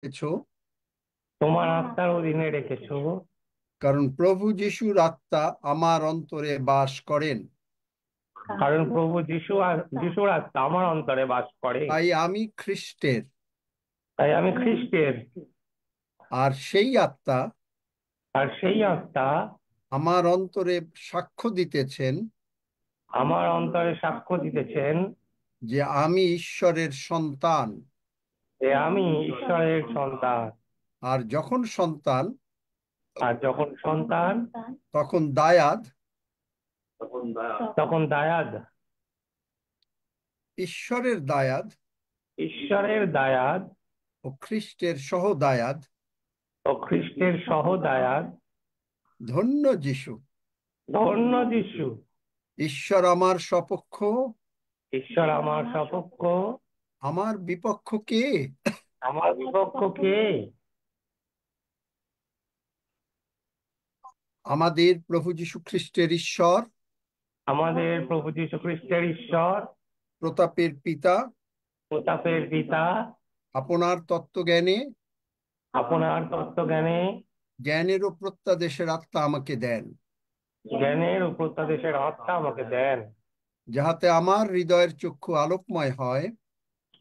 রেখেছো, তোমার আত্মার অধীনে রেখেছো। কারণ প্রভু যিশুর আত্মা আমার অন্তরে বাস করেন। কারণ প্রভু যিশুর আত্মা আমার অন্তরে বাস করে। তাই আমি খ্রিস্টের। তাই আমি খ্রিস্টের। আর সেই আত্মা আর সেই আত্মা আমার অন্তরে সাক্ষ্য দিতেছেন আমার অন্তরে সাক্ষ্য দিতেছেন যে আমি ঈশ্বরের সন্তান। যে আমি ঈশ্বরের সন্তান। আর যখন সন্তান, আর যখন সন্তান, তখন দায়াদ। তখন দায়াদ। ঈশ্বরের দায়াদ ঈশ্বরের দায়াদ ও খ্রিস্টের সহ দায়াদ। ও খ্রিস্টের সহ দায়াদ। ধন্য যিশু। ধন্য যিশু। ঈশ্বর আমার সপক্ষ, ঈশ্বর আমার সপক্ষ। আমার বিপক্ষ কে? আমার বিপক্ষ কে? আমাদের প্রভু যিশু খ্রিস্টের ঈশ্বর, আমাদের প্রভু যীশু খ্রিস্টের ঈশ্বর, প্রতাপের পিতা, প্রতাপের পিতা, আপনার তত্ত্বজ্ঞানে, আপনার তত্ত্বজ্ঞানে, জ্ঞানের ও প্রত্যাদেশের আত্মা আমাকে দেন, জ্ঞানের ও প্রত্যাদেশের আত্মা আমাকে দেন, যাহাতে আমার হৃদয়ের চক্ষু আলোকময় হয়,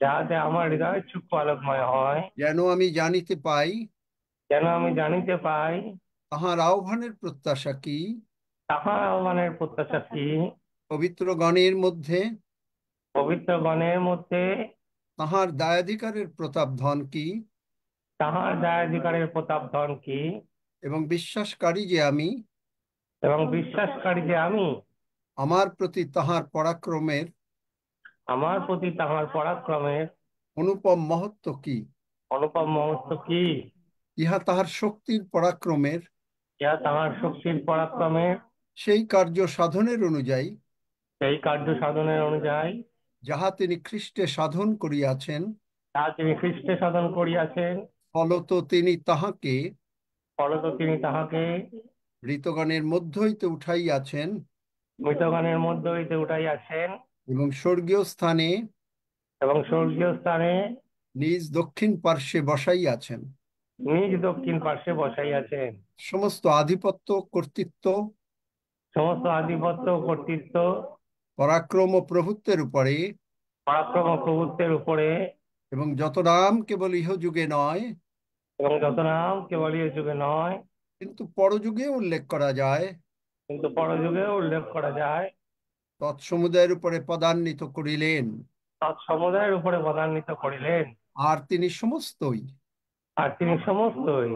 যাহাতে আমার হৃদয় চক্ষু আলোকময় হয়, যেন আমি জানিতে পাই যেন আমি জানিতে পাই তাহার আহ্বানের প্রত্যাশা কি, তাহার আহ্বানের প্রত্যাশা কি, পবিত্র গণের মধ্যে পবিত্র গণের মধ্যে তাহার দায়াধিকারের প্রতাপ ধন কি, তাহার দায়াধিকারের প্রতাপ ধন কি, এবং বিশ্বাসকারী যে আমি এবং বিশ্বাসকারী যে আমি আমার প্রতি তাহার পরাক্রমের আমার প্রতি তাহার পরাক্রমের অনুপম মহত্ব কি, অনুপম মহত্ব কি, ইহা তাহার শক্তির পরাক্রমের ইহা তাহার শক্তির পরাক্রমের সেই কার্য সাধনের অনুযায়ী, সেই কার্য সাধনের অনুযায়ী, যাহা তিনি খ্রিস্টে সাধন করিয়াছেন। তাহা তিনি খ্রিস্টে সাধন করিয়াছেন। ফলত তিনি তাহাকে ফলত তিনি তাহাকে মৃতগণের মধ্য হইতে উঠাইয়াছেন মৃতগণের মধ্য হইতে উঠাইয়াছেন এবং স্বর্গীয় স্থানে এবং স্বর্গীয় স্থানে নিজ দক্ষিণ পার্শ্বে বসাইয়াছেন। নিজ দক্ষিণ পার্শ্বে বসাইয়াছেন। সমস্ত আধিপত্য, কর্তৃত্ব, সমস্ত আধিপত্য ও কর্তৃত্ব, পরাক্রম ও প্রভুত্বের উপরে, পরাক্রম ও প্রভুত্বের উপরে, এবং যত নাম কেবল ইহযুগে নয়, এবং যত নাম কেবল এই যুগে নয়, কিন্তু পরযুগে উল্লেখ করা যায়, কিন্তু পরযুগেও উল্লেখ করা যায়, তৎসমুদায়ের উপরে পদান্বিত করিলেন। তৎসমুদায়ের উপরে পদান্বিত করিলেন। আর তিনি সমস্তই আর তিনি সমস্তই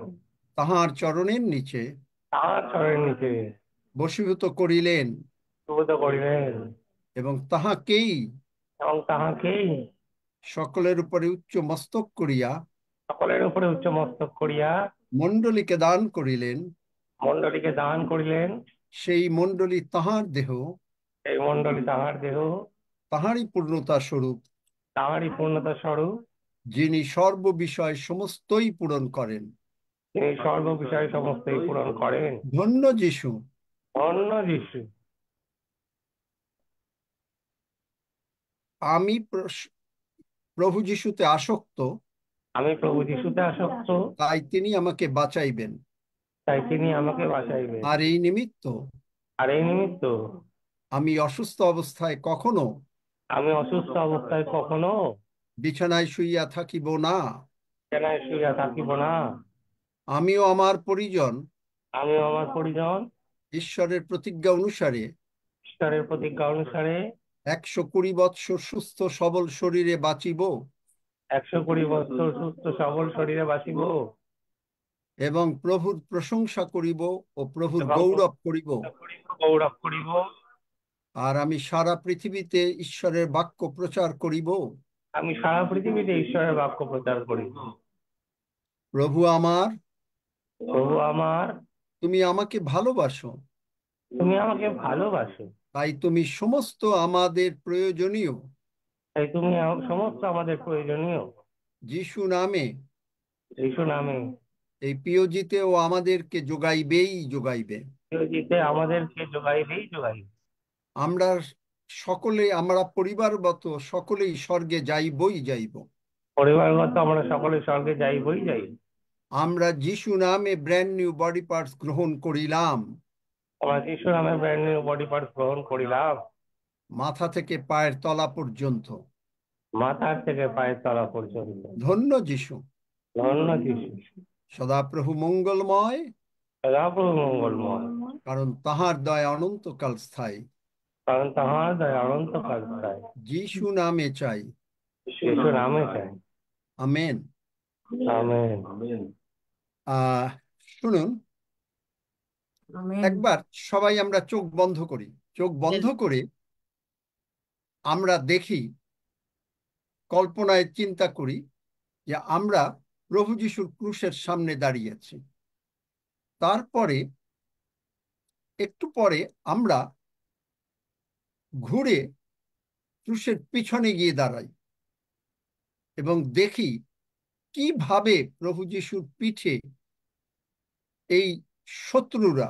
তাহার চরণের নিচে তাহার চরণের নিচে বশীভূত করিলেন, প্রভুত করিলেন, এবং তাহাকেই এবং তাহাকেই সকলের উপরে উচ্চ মস্তক করিয়া সকলের উপরে উচ্চ মস্তক করিয়া মণ্ডলীকে দান করিলেন। মণ্ডলীকে দান করিলেন। সেই মণ্ডলী তাহার দেহ, এই মণ্ডলী তাহার দেহ, তাহারই পূর্ণতা স্বরূপ, তাহারই পূর্ণতা স্বরূপ। যিনি সর্ববিষয় সমস্তই পূরণ করেন। তিনি সর্ব বিষয়ে সমস্তই পূরণ করেন। ধন্য যিশু। ধন্য যিশু। আমি প্রভু যিশুতে আসক্ত, আমি প্রভু যিশুতে আসক্ত, তাই তিনি আমাকে বাঁচাইবেন। তাই তিনি আমাকে বাঁচাইবেন। আর এই নিমিত্ত আর এই নিমিত্ত আমি অসুস্থ অবস্থায় কখনো আমি অসুস্থ অবস্থায় কখনো বিছানায় শুইয়া থাকিব না। বিছানায় শুইয়া থাকিব না। আমিও আমার পরিজন আমি আমার পরিজন ঈশ্বরের প্রতিজ্ঞা অনুসারে ঈশ্বরের প্রতিজ্ঞা অনুসারে 120 বৎসর সুস্থ সবল শরীরে বাঁচিব, 120 বছর সুস্থ সবল শরীরে বাঁচিব, এবং প্রভুর প্রশংসা করিব ও প্রভুর এবং গৌরব করিব। গৌরব করিব। আর আমি সারা পৃথিবীতে ঈশ্বরের বাক্য প্রচার করিব। আমি সারা পৃথিবীতে ঈশ্বরের বাক্য প্রচার করিব। প্রভু আমার, প্রভু আমার, তুমি আমাকে ভালোবাসো, তুমি আমাকে ভালোবাসো, তাই তুমি সমস্ত আমাদের প্রয়োজনীয় তাই তুমি সমস্ত আমাদের প্রয়োজনীয় যিশু নামে যিশু নামে এই পিওজিতেও আমাদেরকে যোগাইবেই যোগাইবে। দিতে আমাদেরকে যোগাইবেই যোগাইবে। আমরা আমরা পরিবারগত সকলেই স্বর্গে যাইবই যাইব। পরিবারগত আমরা সকলে স্বর্গে যাইবই যাই। আমরা যিশু নামে ব্র্যান্ড নিউ বডি পার্টস গ্রহণ করিলাম। আমরা যিশু নামে ব্র্যান্ড নিউ বডি পার্টস গ্রহণ করিলাম, মাথা থেকে পায়ের তলা পর্যন্ত। মাথার থেকে পায়ের তলা পর্যন্ত। ধন্য যিশু। ধন্য যিশু। সদাপ্রভু মঙ্গলময়, সদাপ্রভু মঙ্গলময়, কারণ তাহার দয়া অনন্তকাল স্থায়ী। কারণ তাহার দয়া অনন্তকাল চাই। যিশু নামে চাই। যিশু নামে চাই। আমেন। আমেন। আহ শুনুন, একবার সবাই আমরা চোখ বন্ধ করি। চোখ বন্ধ করে আমরা দেখি, কল্পনায় চিন্তা করি যে আমরা প্রভু যিশুর ক্রুশের সামনে দাঁড়িয়েছি। তারপরে একটু পরে আমরা ঘুরে ক্রুশের পিছনে গিয়ে দাঁড়াই এবং দেখি কিভাবে প্রভু যিশুর পিঠে এই শত্রুরা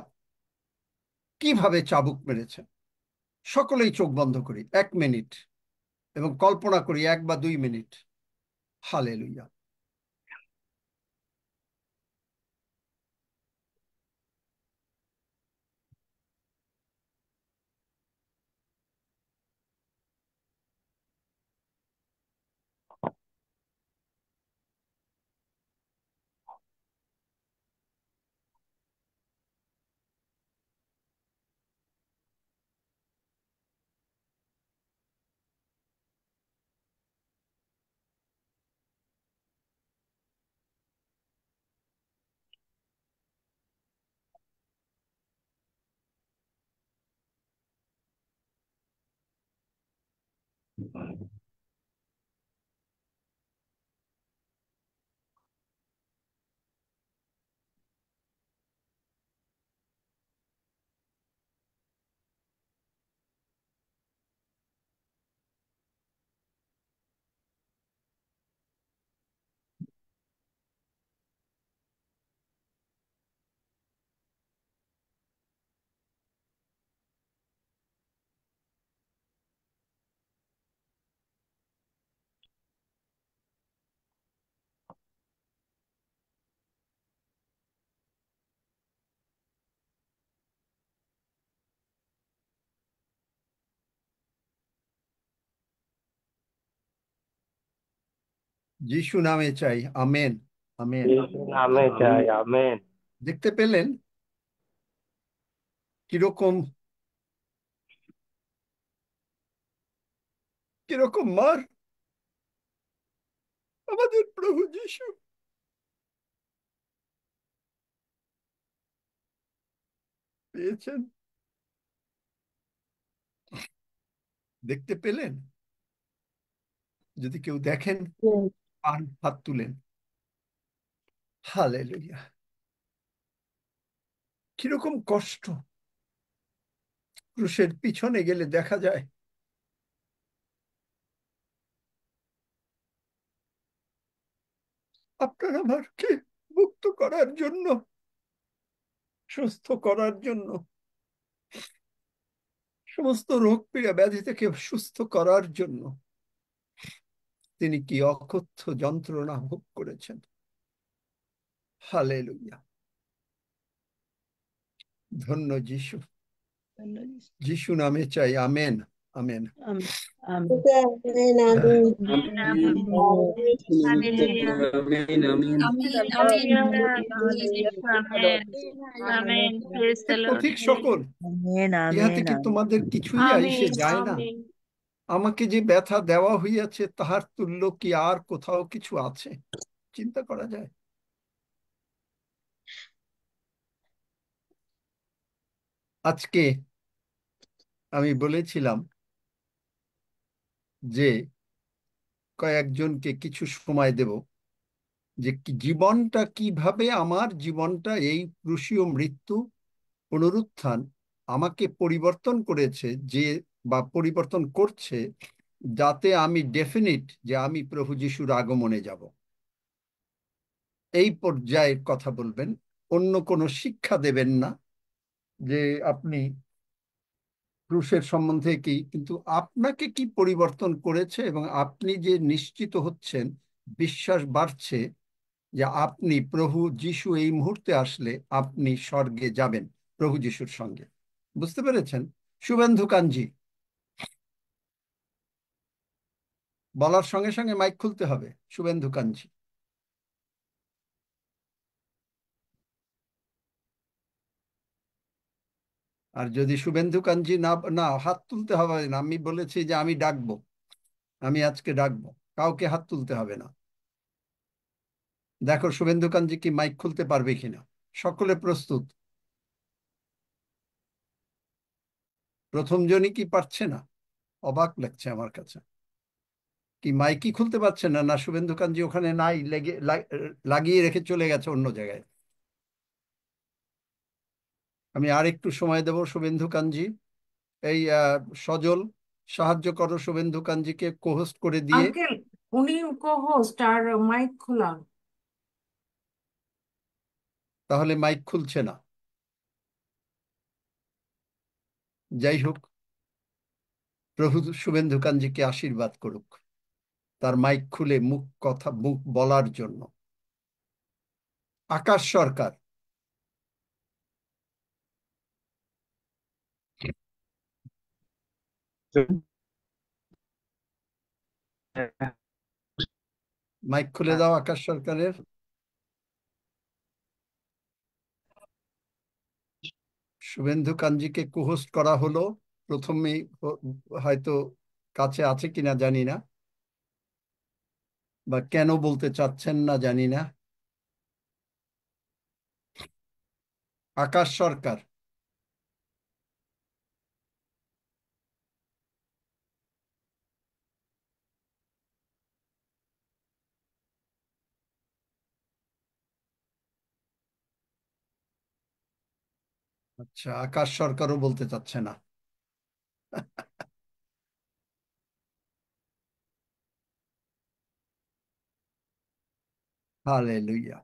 কিভাবে চাবুক মেরেছে। সকলেই চোখ বন্ধ করি 1 মিনিট এবং কল্পনা করি 1 বা 2 মিনিট। হালেলুয়া। যিশু নামে চাই। আমেন। আমেন। যিশু নামে চাই। আমেন। দেখতে পেলেন কিরকম কিরকম মার আমাদের প্রভু যিশু পেয়েছেন। দেখতে পেলেন? যদি কেউ দেখেন, হাত তুলেন। হালেলুয়া। কিরকম কষ্ট! ক্রুশের পিছনে গেলে দেখা যায় আপনার আমাকে মুক্ত করার জন্য, সুস্থ করার জন্য, সমস্ত রোগ পীড়া ব্যাধি থেকে সুস্থ করার জন্য তিনি কি অকথ্য যন্ত্রণা ভোগ করেছেন। হালেলুয়া। ধন্য যিশু। যিশু নামে চাই। Amen. Amen. Amen. Hallelujah. Amen. Hallelujah. Amen. Amen. Praise the Lord. পথিক সকল, ইহাতে কি তোমাদের কিছুই আইসে Amen. যায় না? Amen. আমাকে যে ব্যথা দেওয়া হইয়াছে তাহার তুল্য কি আর কোথাও কিছু আছে? চিন্তা করা যায়? আজকে আমি বলেছিলাম যে কয়েকজনকে কিছু সময় দেব, যে জীবনটা কিভাবে, আমার জীবনটা এই ক্রুশীয় মৃত্যু পুনরুত্থান আমাকে পরিবর্তন করেছে, যে বা পরিবর্তন করছে, যাতে আমি ডেফিনিট যে আমি প্রভু যিশুর আগমনে যাব। এই পর্যায়ের কথা বলবেন, অন্য কোনো শিক্ষা দেবেন না যে আপনি ক্রুশের সম্বন্ধে কি, কিন্তু আপনাকে কি পরিবর্তন করেছে এবং আপনি যে নিশ্চিত হচ্ছেন বিশ্বাস বাড়ছে যে আপনি প্রভু যিশু এই মুহূর্তে আসলে আপনি স্বর্গে যাবেন প্রভু যিশুর সঙ্গে। বুঝতে পেরেছেন? শুভেন্দু কাঞ্জি, বলার সঙ্গে সঙ্গে মাইক খুলতে হবে। শুভেন্দু কাঞ্জি, আর যদি শুভেন্দু কাঞ্জি না না হাত তুলতে হবে না, আমি বলেছি যে আমি ডাকবো, আমি আজকে ডাকবো, কাউকে হাত তুলতে হবে না। দেখো শুভেন্দু কাঞ্জি কি মাইক খুলতে পারবে কিনা। সকলে প্রস্তুত? প্রথম জনই কি পারছে না? অবাক লাগছে আমার কাছে। কি মাইকই খুলতে পারছে না? না শুভেন্দু কাঞ্জি ওখানে নাই, লাগিয়ে রেখে চলে গেছে অন্য জায়গায়? আমি আর একটু সময় দেব শুভেন্দু কাঞ্জি। এই সজল, সাহায্য করো শুভেন্দু কাঞ্জিকে কোহোস্ট করে দিয়ে। আঙ্কেল, উনি কো-হোস্ট আর মাইক খোলা। তাহলে মাইক খুলছে না। যাই হোক, প্রভু শুভেন্দু কাঞ্জিকে আশীর্বাদ করুক, তার মাইক খুলে মুখ বলার জন্য। আকাশ সরকার, মাইক খুলে দাও আকাশ সরকারের। শুভেন্দু কাঞ্জিকে কোহোস্ট করা হলো প্রথমেই, হয়তো কাছে আছে কিনা জানি না, বা কেন বলতে চাচ্ছেন না জানি না। আকাশ সরকার, আচ্ছা আকাশ সরকারও বলতে চাচ্ছে না। হালেলুয়া।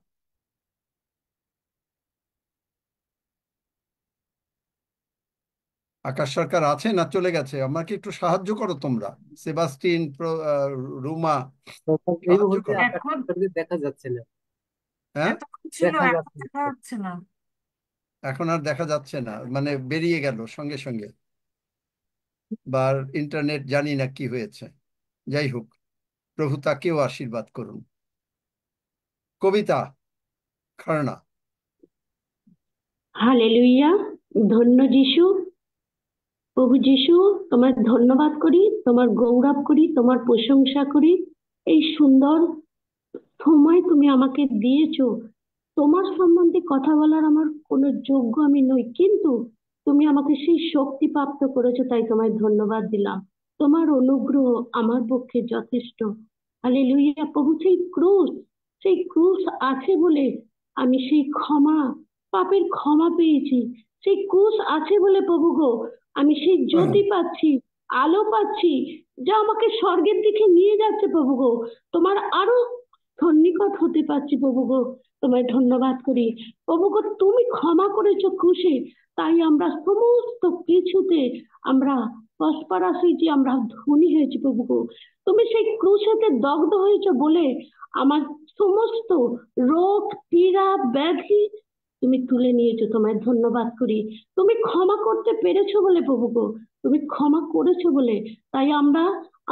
আকাশ সরকার আছে না চলে গেছে? আমাকে একটু সাহায্য করো তোমরা, সেবাস্টিন, রুমা, এই সাহায্য মুহূর্তে করো। আকাশ এখন সরকারকে দেখা যাচ্ছে না। হ্যাঁ, এতক্ষণ ছিল, দেখা এখন যাচ্ছে দেখা না। যাচ্ছে না। এখন আর দেখা যাচ্ছে না, মানে বেরিয়ে গেল সঙ্গে সঙ্গে, বা ইন্টারনেট জানি না কি হয়েছে। যাই হোক, প্রভু তাকেও আশীর্বাদ করুন। কবিতা খারনা, হালেলুইয়া। ধন্য যিশু, প্রভু যিশু, তোমার ধন্যবাদ করি, তোমার গৌরব করি, তোমার প্রশংসা করি। এই সুন্দর সময় তুমি আমাকে দিয়েছো। তোমার সম্বন্ধে কথা বলার আমার কোনো যোগ্য আমি নই, কিন্তু তুমি আমাকে সেই শক্তি প্রাপ্ত করেছো, তাই তোমায় ধন্যবাদ দিলাম। তোমার অনুগ্রহ আমার পক্ষে যথেষ্ট। হালেলুইয়া। প্রভু, সেই ক্রুশ আছে বলে আমি সেই পাপের ক্ষমা পেয়েছি। সেই ক্রুশ আছে বলে প্রভু গো, আমি সেই জ্যোতি পাচ্ছি, আলো পাচ্ছি, যা আমাকে স্বর্গের দিকে নিয়ে যাচ্ছে প্রভু গো। তোমার আরো সন্নিকট হতে পারছি প্রভু গো, তোমায় ধন্যবাদ করি। প্রভু গো, তুমি ক্ষমা করেছো ক্রুশে, তাই আমরা সমস্ত কিছুতে আমরা প্রসপারাস হয়েছি, আমরা ধনী হয়েছি প্রভু গো। তুমি সেই ক্রুশেতে দগ্ধ হয়েছো বলে আমার সমস্ত রোগ, পীড়া, ব্যাধি তুমি তুলে নিয়েছো, তোমায় ধন্যবাদ করি। তুমি ক্ষমা করতে পেরেছো বলে প্রভু গো, তুমি ক্ষমা করেছো বলে তাই আমরা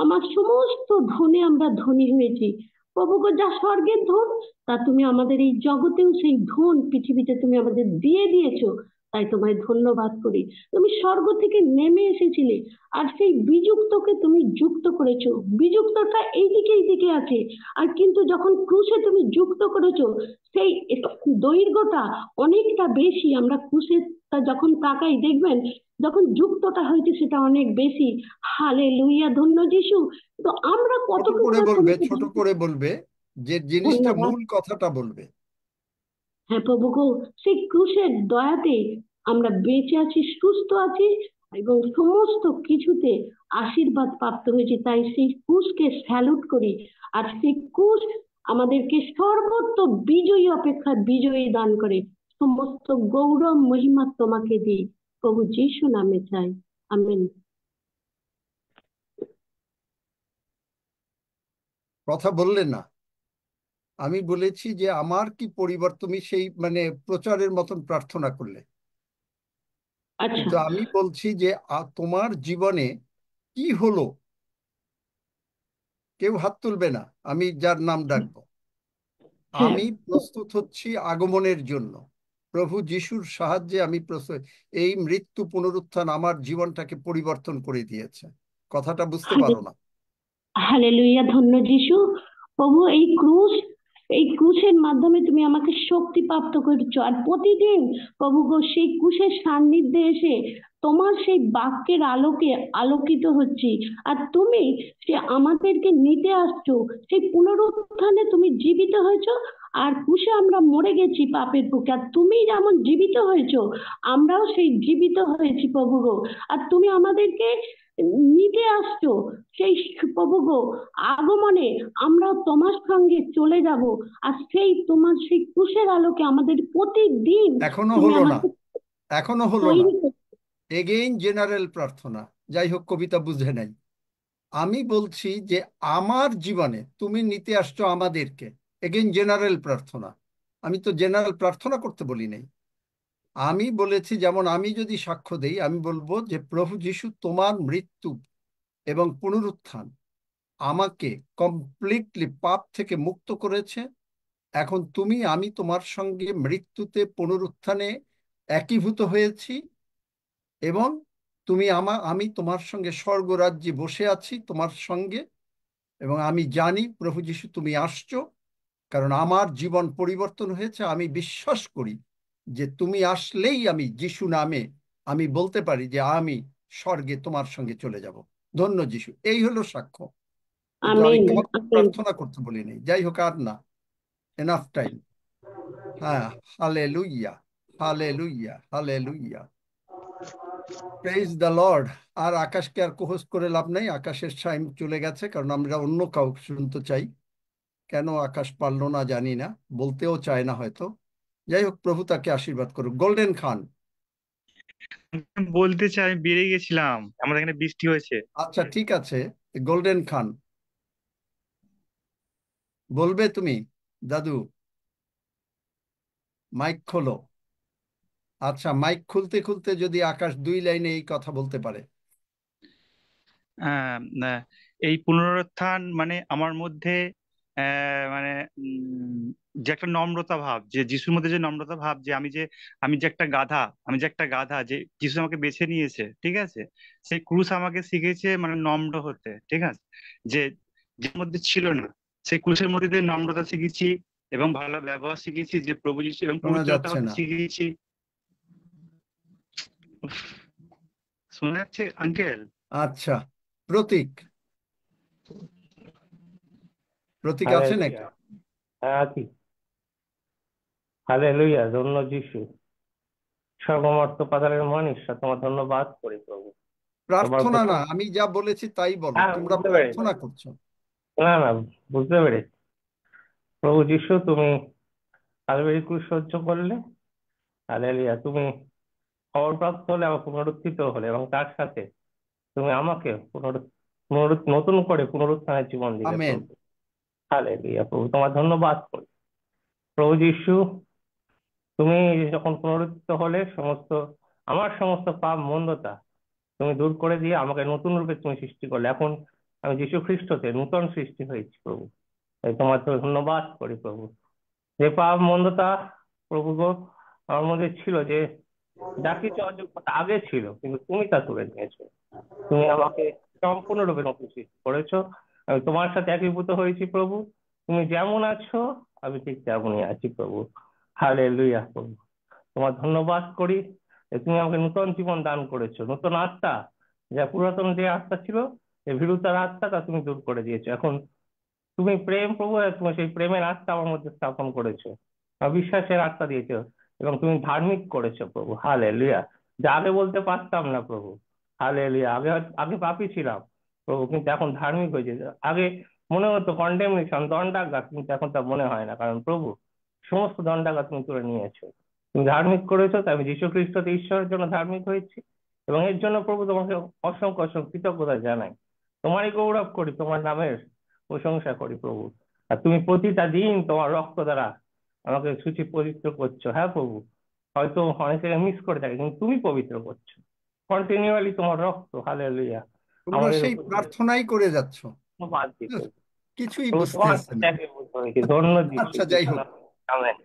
আমার সমস্ত ধনে আমরা ধনী হয়েছি প্রভু গো। যা স্বর্গের ধন, তা তুমি আমাদের এই জগতেও সেই ধন পৃথিবীতে তুমি আমাদের দিয়ে দিয়েছো, তাই তোমায় ধন্যবাদ করি। তুমি স্বর্গ থেকে নেমে এসেছিলে, আর সেই বিযুক্তকে তুমি যুক্ত করেছো। বিযুক্তটা এইদিকে আছে, আর কিন্তু যখন ক্রুশে তুমি যুক্ত করেছো, সেই দৈর্ঘ্যটা অনেকটা বেশি। আমরা ক্রুশেরটা যখন তাকাই দেখবেন, যখন যুক্তটা হয়েছে সেটা অনেক বেশি। হালেলুইয়া, ধন্য যিশু। তো আমরা ছোট কতটুকু করে বলবে, তোমাকে ছোট করে বলবে, যে জিনিসটা ধন্যবাদ। মূল কথাটা বলবে। হ্যাঁ প্রভু গো, সেই ক্রুশের দয়াতে আমরা বেঁচে আছি, সুস্থ আছি, এবং সমস্ত কিছুতে আশীর্বাদ প্রাপ্ত হয়েছি। তাই সেই ক্রুশকে স্যালুট করি। আর সেই ক্রুশ আমাদেরকে সর্বত্র বিজয়ী অপেক্ষা বিজয়ী দান করে। সমস্ত গৌরব মহিমা তোমাকে দিই, প্রভু যিশু নামে চাই, আমেন। কথা বললে না, আমি বলেছি যে আমার কি পরিবর্তন, তুমি সেই মানে প্রচারের মতন প্রার্থনা করলে, আচ্ছা, কিন্তু আমি বলছি যে তোমার জীবনে কি হলো। কেউ হাত তুলবে না, আমি যার নাম ডাকবো। হ্যাঁ, আমি প্রস্তুত হচ্ছি আগমনের জন্য। প্রভু যিশুর সাহায্যে আমি প্রস্তুত। এই মৃত্যু পুনরুত্থান আমার জীবনটাকে পরিবর্তন করে দিয়েছে। কথাটা বুঝতে পারো না? হালেলুয়া, ধন্য যিশু। প্রভু, এই ক্রুশের মাধ্যমে তুমি আমাকে শক্তি প্রাপ্ত করেছো, আর প্রতিদিন প্রভু গো সেই ক্রুশের সান্নিধ্যে এসে তোমার সেই বাক্যের আলোকে আলোকিত হচ্ছি। আর তুমি সে আমাদেরকে নিতে আসছো, সেই পুনরুত্থানে তুমি জীবিত হয়েছো। আর ক্রুশে আমরা মরে গেছি পাপের বুকে, আর তুমি যেমন জীবিত হয়েছো, আমরাও সেই জীবিত হয়েছি প্রভু গো। আর তুমি আমাদেরকে নিতে আসছো সেই প্রভু গো আগমনে, আমরা তোমার সঙ্গে চলে যাব। আর সেই তোমার সেই ক্রুশের আলোকে আমাদের প্রতিদিন এখনো তুমি হলো না, আমাকে এখনো হলো না। তৈরি করছো। এগেইন জেনারেল প্রার্থনা। যাই হোক, কবিতা বুঝে নাই। আমি বলছি যে আমার জীবনে তুমি নিতে আসছো আমাদেরকে। এগেইন জেনারেল প্রার্থনা। আমি তো জেনারেল প্রার্থনা করতে বলি নাই। আমি বলেছি, যেমন আমি যদি সাক্ষ্য দেই, আমি বলবো যে প্রভু যিশু তোমার মৃত্যু এবং পুনরুত্থান আমাকে কমপ্লিটলি পাপ থেকে মুক্ত করেছে। এখন আমি তোমার সঙ্গে মৃত্যুতে পুনরুত্থানে একীভূত হয়েছি, এবং আমি তোমার সঙ্গে স্বর্গরাজ্যে বসে আছি তোমার সঙ্গে। এবং আমি জানি প্রভু যিশু তুমি আসছো, কারণ আমার জীবন পরিবর্তন হয়েছে। আমি বিশ্বাস করি যে তুমি আসলেই আমি যিশু নামে আমি বলতে পারি যে আমি স্বর্গে তোমার সঙ্গে চলে যাব। ধন্য যিশু। এই হলো সাক্ষ্য। কিন্তু আমি আমেন, কাউকে আমেন। প্রার্থনা করতে বলি নাই। যাই হোক, আর না, এনাফ টাইম। হ্যাঁ, hallelujah, hallelujah, hallelujah. Praise the Lord. আর আকাশকে আর কোহোস্ট করে লাভ নেই, আকাশের টাইম চলে গেছে, কারণ আমরা অন্য কাউকে শুনতে চাই। কেন আকাশ পারলো না জানি না, বলতেও চায় না হয়তো। যাই হোক, প্রভু তাকে আশীর্বাদ করুক। গোল্ডেন খান। বলতে চাই, বেড়ে গেছিলাম, আমাদের এখানে বৃষ্টি হয়েছে। আচ্ছা, ঠিক আছে। গোল্ডেন খান, বলবে তুমি? দাদু, মাইক খোলো। আচ্ছা, মাইক খুলতে খুলতে যদি আকাশ 2 লাইনে এই কথা বলতে পারে। আহ, আহ, এই পুনরুত্থান মানে আমার মধ্যে মানে যে একটা নম্রতা ভাব, যে যিশুর মধ্যে যে নম্রতা ভাব, যে আমি যে একটা গাধা, যে যিশু আমাকে বেছে নিয়েছে, ঠিক আছে। সেই ক্রুশ আমাকে শিখেছে মানে নম্র হতে, ঠিক আছে। যে যে মধ্যে ছিল না, সেই ক্রুশের মধ্যে দিয়ে নম্রতা শিখেছি এবং ভালো ব্যবহার শিখেছি, যে প্রভু যিশু এবং শোনা পবিত্রতা যাচ্ছে হতে না। শিখেছি। উফ, শোনা যাচ্ছে আঙ্কেল? আচ্ছা, প্রতীক, প্রতীক আছে নাকি? হালেলুয়া। হ্যাঁ, আছি। হালেলুয়া, ধন্য যিশু। সর্বমর্ত পাতালের মহান ঈশ্বর, তোমার ধন্যবাদ করি প্রভু। তোমার প্রার্থনা না, প্রতি, আমি যা বলেছি তাই বলো। হ্যাঁ তোমরা বুঝতে পেরেছি। প্রার্থনা করছো। না না, বুঝতে পেরেছি। প্রভু যিশু, তুমি কালবারি ক্রুশ সহ্য করলে। হালেলুয়া, তুমি খবরপ্রাপ্ত হলে, আবার পুনরুত্থিত হলে, এবং তার সাথে তুমি আমাকে নতুন করে পুনরুত্থানের জীবন দিলে আমেন। প্রভু। হালেলুয়া প্রভু, তোমার ধন্যবাদ করি। প্রভু যিশু, তুমি যখন পুনরুত্থিত হলে, আমার সমস্ত পাপ মন্দতা তুমি দূর করে দিয়ে আমাকে নতুন রূপে তুমি সৃষ্টি করলে। এখন আমি যীশু খ্রিস্টতে নূতন সৃষ্টি হয়েছি প্রভু। তাই তোমার ধন্যবাদ করি প্রভু। যে পাপ মন্দতা প্রভু গো আমার মধ্যে ছিল, যে যা কিছু অযোগ্যতা আগে ছিল, কিন্তু তুমি তা তুলে নিয়েছো। তুমি আমাকে সম্পূর্ণরূপে নতুন সৃষ্টি করেছো। আমি তোমার সাথে একীভূত হয়েছি প্রভু। তুমি যেমন আছো আমি ঠিক তেমনই আছি প্রভু। হালেলুয়া প্রভু, তোমার ধন্যবাদ করি যে তুমি আমাকে নতুন জীবন দান করেছো, নতুন আত্মা। যা পুরাতন যে আত্মা ছিল, এই ভীরুতার আত্মা, তা তুমি দূর করে দিয়েছো। এখন তুমি প্রেম প্রভু, আর তুমি সেই প্রেমের আত্মা আমার মধ্যে স্থাপন করেছো। বিশ্বাসের আত্মা দিয়েছো, এবং তুমি ধার্মিক করেছো প্রভু। হালেলুয়া, যা আগে বলতে পারতাম না প্রভু। হালেলুয়া, আগে আগে পাপী ছিলাম প্রভু, কিন্তু এখন ধার্মিক হয়েছে। আগে মনে হতো কন্ডেমনেশন, দণ্ডাঘাত, কিন্তু এখন তা মনে হয় না, কারণ প্রভু সমস্ত দণ্ডাঘাত তুমি তুলে নিয়েছো। তুমি ধার্মিক করেছো, তাই আমি যীশু খ্রিস্টতে ঈশ্বরের জন্য ধার্মিক হয়েছি। এবং এর জন্য প্রভু তোমাকে অসংখ্য অসংখ্য কৃতজ্ঞতা জানাই। তোমারই গৌরব করি, তোমার নামের প্রশংসা করি প্রভু। আর তুমি প্রতিটা দিন তোমার রক্ত দ্বারা আমাকে শুচি পবিত্র করছো। হ্যাঁ প্রভু, হয়তো অনেকে মিস করে থাকে, কিন্তু তুমি পবিত্র করছো কন্টিনিউয়ালি, তোমার রক্ত, হালেলুয়া, তোমরা আমাদের সেই উপর দিয়ে প্রার্থনাই করে যাচ্ছ, বাদ দিতে। কিছুই প্রভু তোমার বুঝতেছে না। ত্যাগে বুঝতে পেরেছি, ধন্য যিশু। আচ্ছা, যাই হোক, আমেন।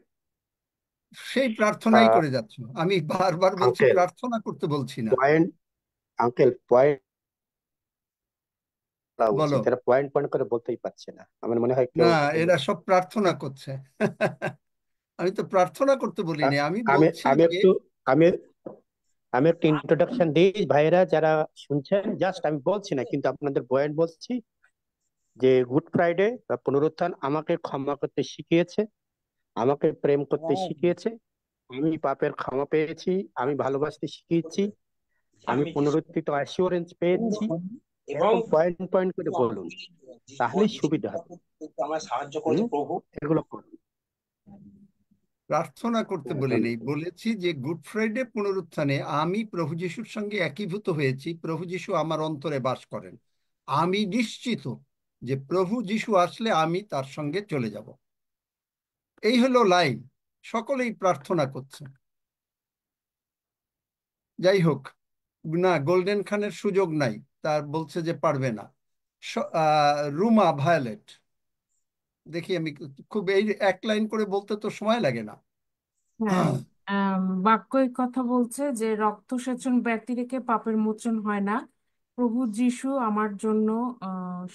সেই প্রার্থনাই আহ, করে যাচ্ছ। আমি বারবার বলছি আঙ্কেল প্রার্থনা করতে বলছি না। পয়েন্ট আঙ্কেল পয়েন্ট বলা বলো। উচিত, এরা পয়েন্ট পয়েন্ট করে বলতেই পারছে না, আমার মনে হয় না, কেউ এরা সব প্রার্থনা করছে। আমি তো প্রার্থনা করতে বলিনি, আমি আমি বলছি আমি যে একটু আমি আমি একটু ইন্ট্রোডাকশন দিই ভাইয়েরা যারা শুনছেন, জাস্ট আমি বলছি না কিন্তু আপনাদের পয়েন্ট বলছি যে গুড ফ্রাইডে বা পুনরুত্থান আমাকে ক্ষমা করতে শিখিয়েছে, আমাকে প্রেম করতে শিখিয়েছে, আমি পাপের ক্ষমা পেয়েছি, আমি ভালোবাসতে শিখিয়েছি, আমি পুনরুত্থিত অ্যাসিওরেন্স পেয়েছি। এরকম পয়েন্ট পয়েন্ট করে বলুন, তাহলেই সুবিধা হবে। এগুলো করুন। প্রার্থনা করতে হ্যাঁ, বলিনি, ধন্যবাদ। বলেছি যে গুড ফ্রাইডে পুনরুত্থানে আমি প্রভু যিশুর সঙ্গে একীভূত হয়েছি, প্রভু যিশু আমার অন্তরে বাস করেন। আমি নিশ্চিত যে প্রভু যিশু আসলে আমি তার সঙ্গে চলে যাব। এই হলো লাইন, সকলেই প্রার্থনা করছে। যাই হোক, না, গোল্ডেন খানের সুযোগ নাই, তার বলছে যে পারবে না। রুমা ভায়োলেট, দেখি আমি খুব এই এক লাইন করে বলতে তো সময় লাগে না। হ্যাঁ, বাক্যই কথা বলছে যে রক্তসেচন ব্যতি রেখে পাপের মোচন হয় না। প্রভু যিশু আমার জন্য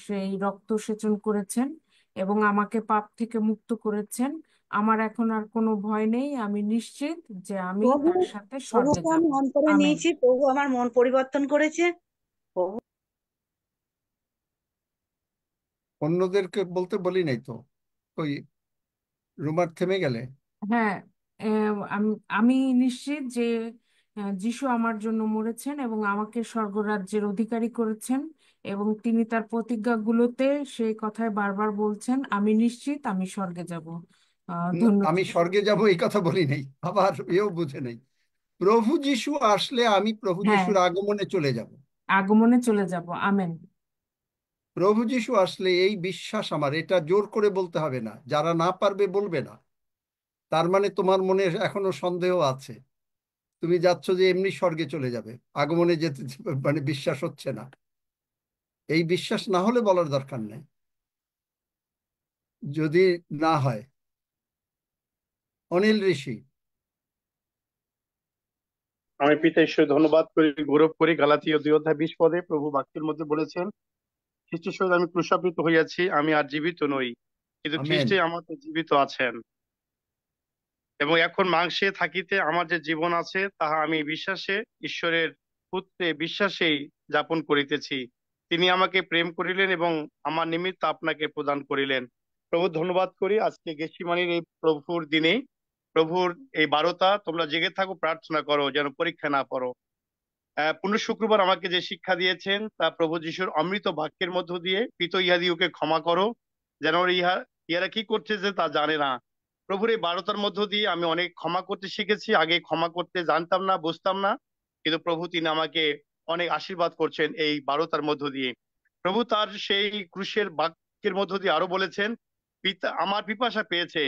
সেই রক্তসেচন করেছেন এবং আমাকে পাপ থেকে মুক্ত করেছেন। আমার এখন আর কোনো ভয় নেই, আমি নিশ্চিত যে আমি প্রভু তার সাথে স্বর্গে প্রভুকে যাব। আমি অন্তরে আমেন। নিয়েছি, প্রভু আমার মন পরিবর্তন করেছে। প্রভু অন্যদেরকে বলতে বলি নাই তো। ওই রুমার থেমে গেলে। হ্যাঁ, আমি আমি নিশ্চিত যে যিশু আমার জন্য মরেছেন এবং আমাকে স্বর্গরাজ্যের অধিকারী করেছেন, এবং তিনি তার প্রতিজ্ঞাগুলোতে সেই কথায় বারবার বলছেন, আমি নিশ্চিত আমি স্বর্গে যাব। ধন্যবাদ। আমি স্বর্গে যাব এই কথা বলি নাই, আবার এও বুঝে নাই। প্রভু যিশু আসলে আমি প্রভু হ্যাঁ, যিশুর আগমনে চলে যাব। আগমনে চলে যাব। আমেন। প্রভু যিশু আসলে, এই বিশ্বাস আমার, এটা জোর করে বলতে হবে না, যারা না পারবে বলবে না। তার মানে তোমার মনে এখনো সন্দেহ আছে, তুমি যাচ্ছ যে এমনি স্বর্গে চলে যাবে, আগমনে যেতে মানে বিশ্বাস হচ্ছে না। এই বিশ্বাস না হলে বলার দরকার নেই, যদি না হয়। অনিল ঋষি। আমি পিতা ঈশ্বর ধন্যবাদ করি, গৌরব করি। গালাতীয় 2:20 প্রভু বাক্যের মধ্যে বলেছেন, খ্রিস্টের সহিত আমি ক্রুশাপিত হইয়াছি, আমি আর জীবিত নই, কিন্তু আমেন। খ্রিস্টে আমাতে জীবিত আছেন। এবং এখন মাংসে থাকিতে আমার যে জীবন আছে, তাহা আমি বিশ্বাসে ঈশ্বরের পুত্রে বিশ্বাসেই যাপন করিতেছি। তিনি আমাকে প্রেম করিলেন এবং আমার নিমিত্ত আপনাকে প্রদান করিলেন। প্রভু ধন্যবাদ করি আজকে গেসিমানির এই প্রভুর দিনে, প্রভুর এই 12টা তোমরা জেগে থাকো, প্রার্থনা করো যেন পরীক্ষা না পড়ো। পুনঃ শুক্রবার আমাকে যে শিক্ষা দিয়েছেন তা প্রভু যিশুর অমৃত বাক্যের মধ্য দিয়ে, পিত ইহাদিওকে ক্ষমা করো, যেন ইহারা কি করছে যে তা জানে না। প্রভুর এই 12টার মধ্য দিয়ে আমি অনেক ক্ষমা করতে শিখেছি, আগে ক্ষমা করতে জানতাম না, বুঝতাম না, কিন্তু প্রভু তিনি আমাকে অনেক আশীর্বাদ করছেন এই 12টার মধ্য দিয়ে। প্রভু তার সেই ক্রুশের বাক্যের মধ্য দিয়ে আরো বলেছেন, পিতা আমার পিপাসা পেয়েছে।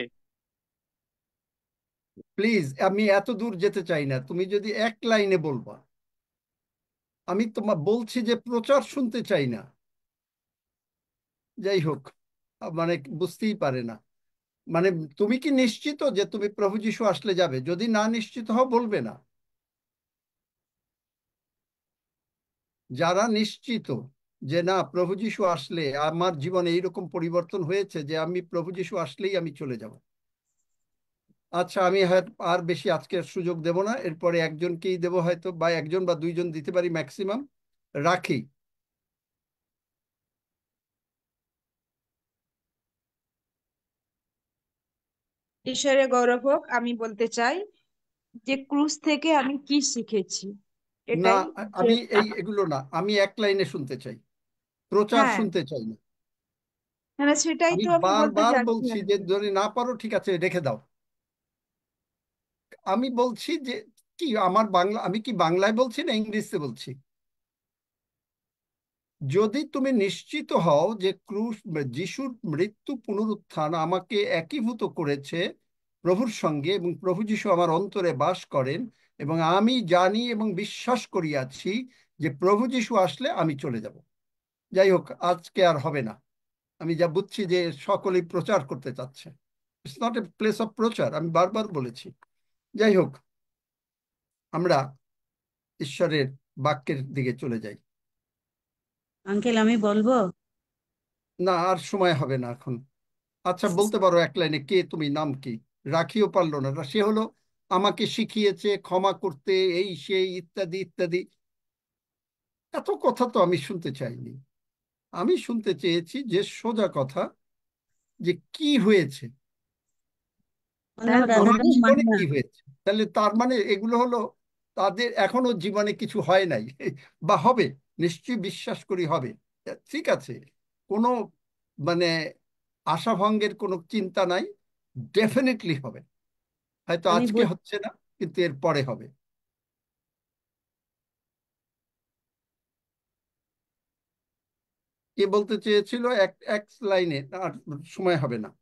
প্লিজ, আমি এত দূর যেতে চাই না, তুমি যদি এক লাইনে বলবা। আমি তোমার বলছি যে প্রচার শুনতে চাই না। যাই হোক, মানে বুঝতেই পারে না। মানে তুমি কি নিশ্চিত যে তুমি প্রভু যিশু আসলে যাবে? যদি না নিশ্চিত হও বলবে না। যারা নিশ্চিত যে না, প্রভু যিশু আসলে আমার জীবনে এইরকম পরিবর্তন হয়েছে যে আমি প্রভু যিশু আসলেই আমি চলে যাব। আচ্ছা, আমি আর বেশি আজকে সুযোগ দেব না, এরপরে একজনকেই দেব হয়তো, বা একজন বা দুইজন দিতে পারি ম্যাক্সিমাম। রাখি। ঈশ্বরের গৌরব হোক। আমি বলতে চাই যে ক্রুশ থেকে আমি কি শিখেছি, না, এটাই যে আমি এগুলো না, আমি এক লাইনে শুনতে চাই, প্রচার হ্যাঁ, শুনতে চাই না। মানে সেটাই আমি তো আমি বলতে বারবার চাচ্ছি বলছি আর যে কি। যদি না পারো ঠিক আছে রেখে দাও। আমি বলছি যে কি আমার বাংলা, আমি কি বাংলায় বলছি না ইংলিশে বলছি? যদি তুমি নিশ্চিত হও যে যিশুর মৃত্যু পুনরুত্থান আমাকে একীভূত করেছে প্রভুর সঙ্গে, এবং প্রভু যিশু আমার অন্তরে বাস করেন, এবং আমি জানি এবং বিশ্বাস করিয়াছি যে প্রভু যিশু আসলে আমি চলে যাব। যাই হোক, আজকে আর হবে না। আমি যা বুঝছি যে সকলেই প্রচার করতে চাচ্ছে। It's not a place of প্রচার, আমি বারবার বলেছি। যাই হোক, আমরা ঈশ্বরের বাক্যের দিকে চলে যাই। আঙ্কেল আমি বলবো? না, আর সময় হবে না এখন। আচ্ছা, বলতে পারো এক লাইনে, কে তুমি, নাম কি? রাখিও পারলো না, সে হলো আমাকে শিখিয়েছে ক্ষমা করতে, এই সেই ইত্যাদি ইত্যাদি। এত কথা তো আমি শুনতে চাইনি। আমি শুনতে চেয়েছি যে সোজা কথা, যে কি হয়েছে, বললাম তোমার রাধারানী জীবনে মান্না। কি হয়েছে। তাহলে তার মানে এগুলো হলো তাদের এখনো জীবনে কিছু হয় নাই বা হবে, নিশ্চয়ই বিশ্বাস করি হবে। ঠিক আছে, কোনো মানে আশাভঙ্গের কোনো চিন্তা নাই, ডেফিনেটলি হবে। হয়তো আমি আজকে বল- হচ্ছে না, কিন্তু এর পরে হবে। কে বলতে চেয়েছিল এক এক লাইনে? আর সময় হবে না।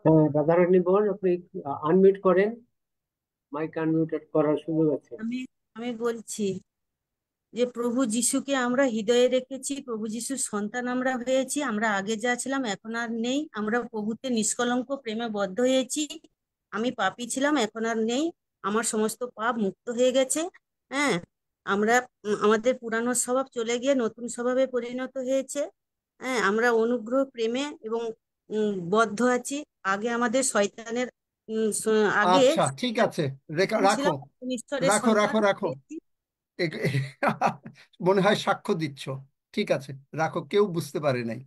হ্যাঁ, রাধারানী বোন, আপনি আনমিউট করেন, মাইক আনমিউটেড করার সুযোগ আছে। আমি আমি বলছি যে প্রভু যিশুকে আমরা হৃদয়ে রেখেছি, প্রভু যিশুর সন্তান আমরা হয়েছি। আমরা আগে যা ছিলাম এখন আর নেই, আমরা প্রভুতে নিষ্কলঙ্ক প্রেমে বদ্ধ হয়েছি। আমি পাপী ছিলাম, এখন আর নেই, আমার সমস্ত পাপ মুক্ত হয়ে গেছে। হ্যাঁ, আমরা আমাদের পুরানো স্বভাব চলে গিয়ে নতুন স্বভাবে পরিণত হয়েছে। হ্যাঁ, আমরা অনুগ্রহ প্রেমে এবং বদ্ধ আছি। আগে আমাদের শয়তানের আগে আচ্ছা, ঠিক আছে, সন্তান রাখো ছিলাম, এখন ঈশ্বরের রাখো সন্তান রাখো রাখো। হয়েছি। এ- মনে হয় সাক্ষ্য দিচ্ছ। ঠিক আছে, রাখো, কেউ বুঝতে পারে নাই।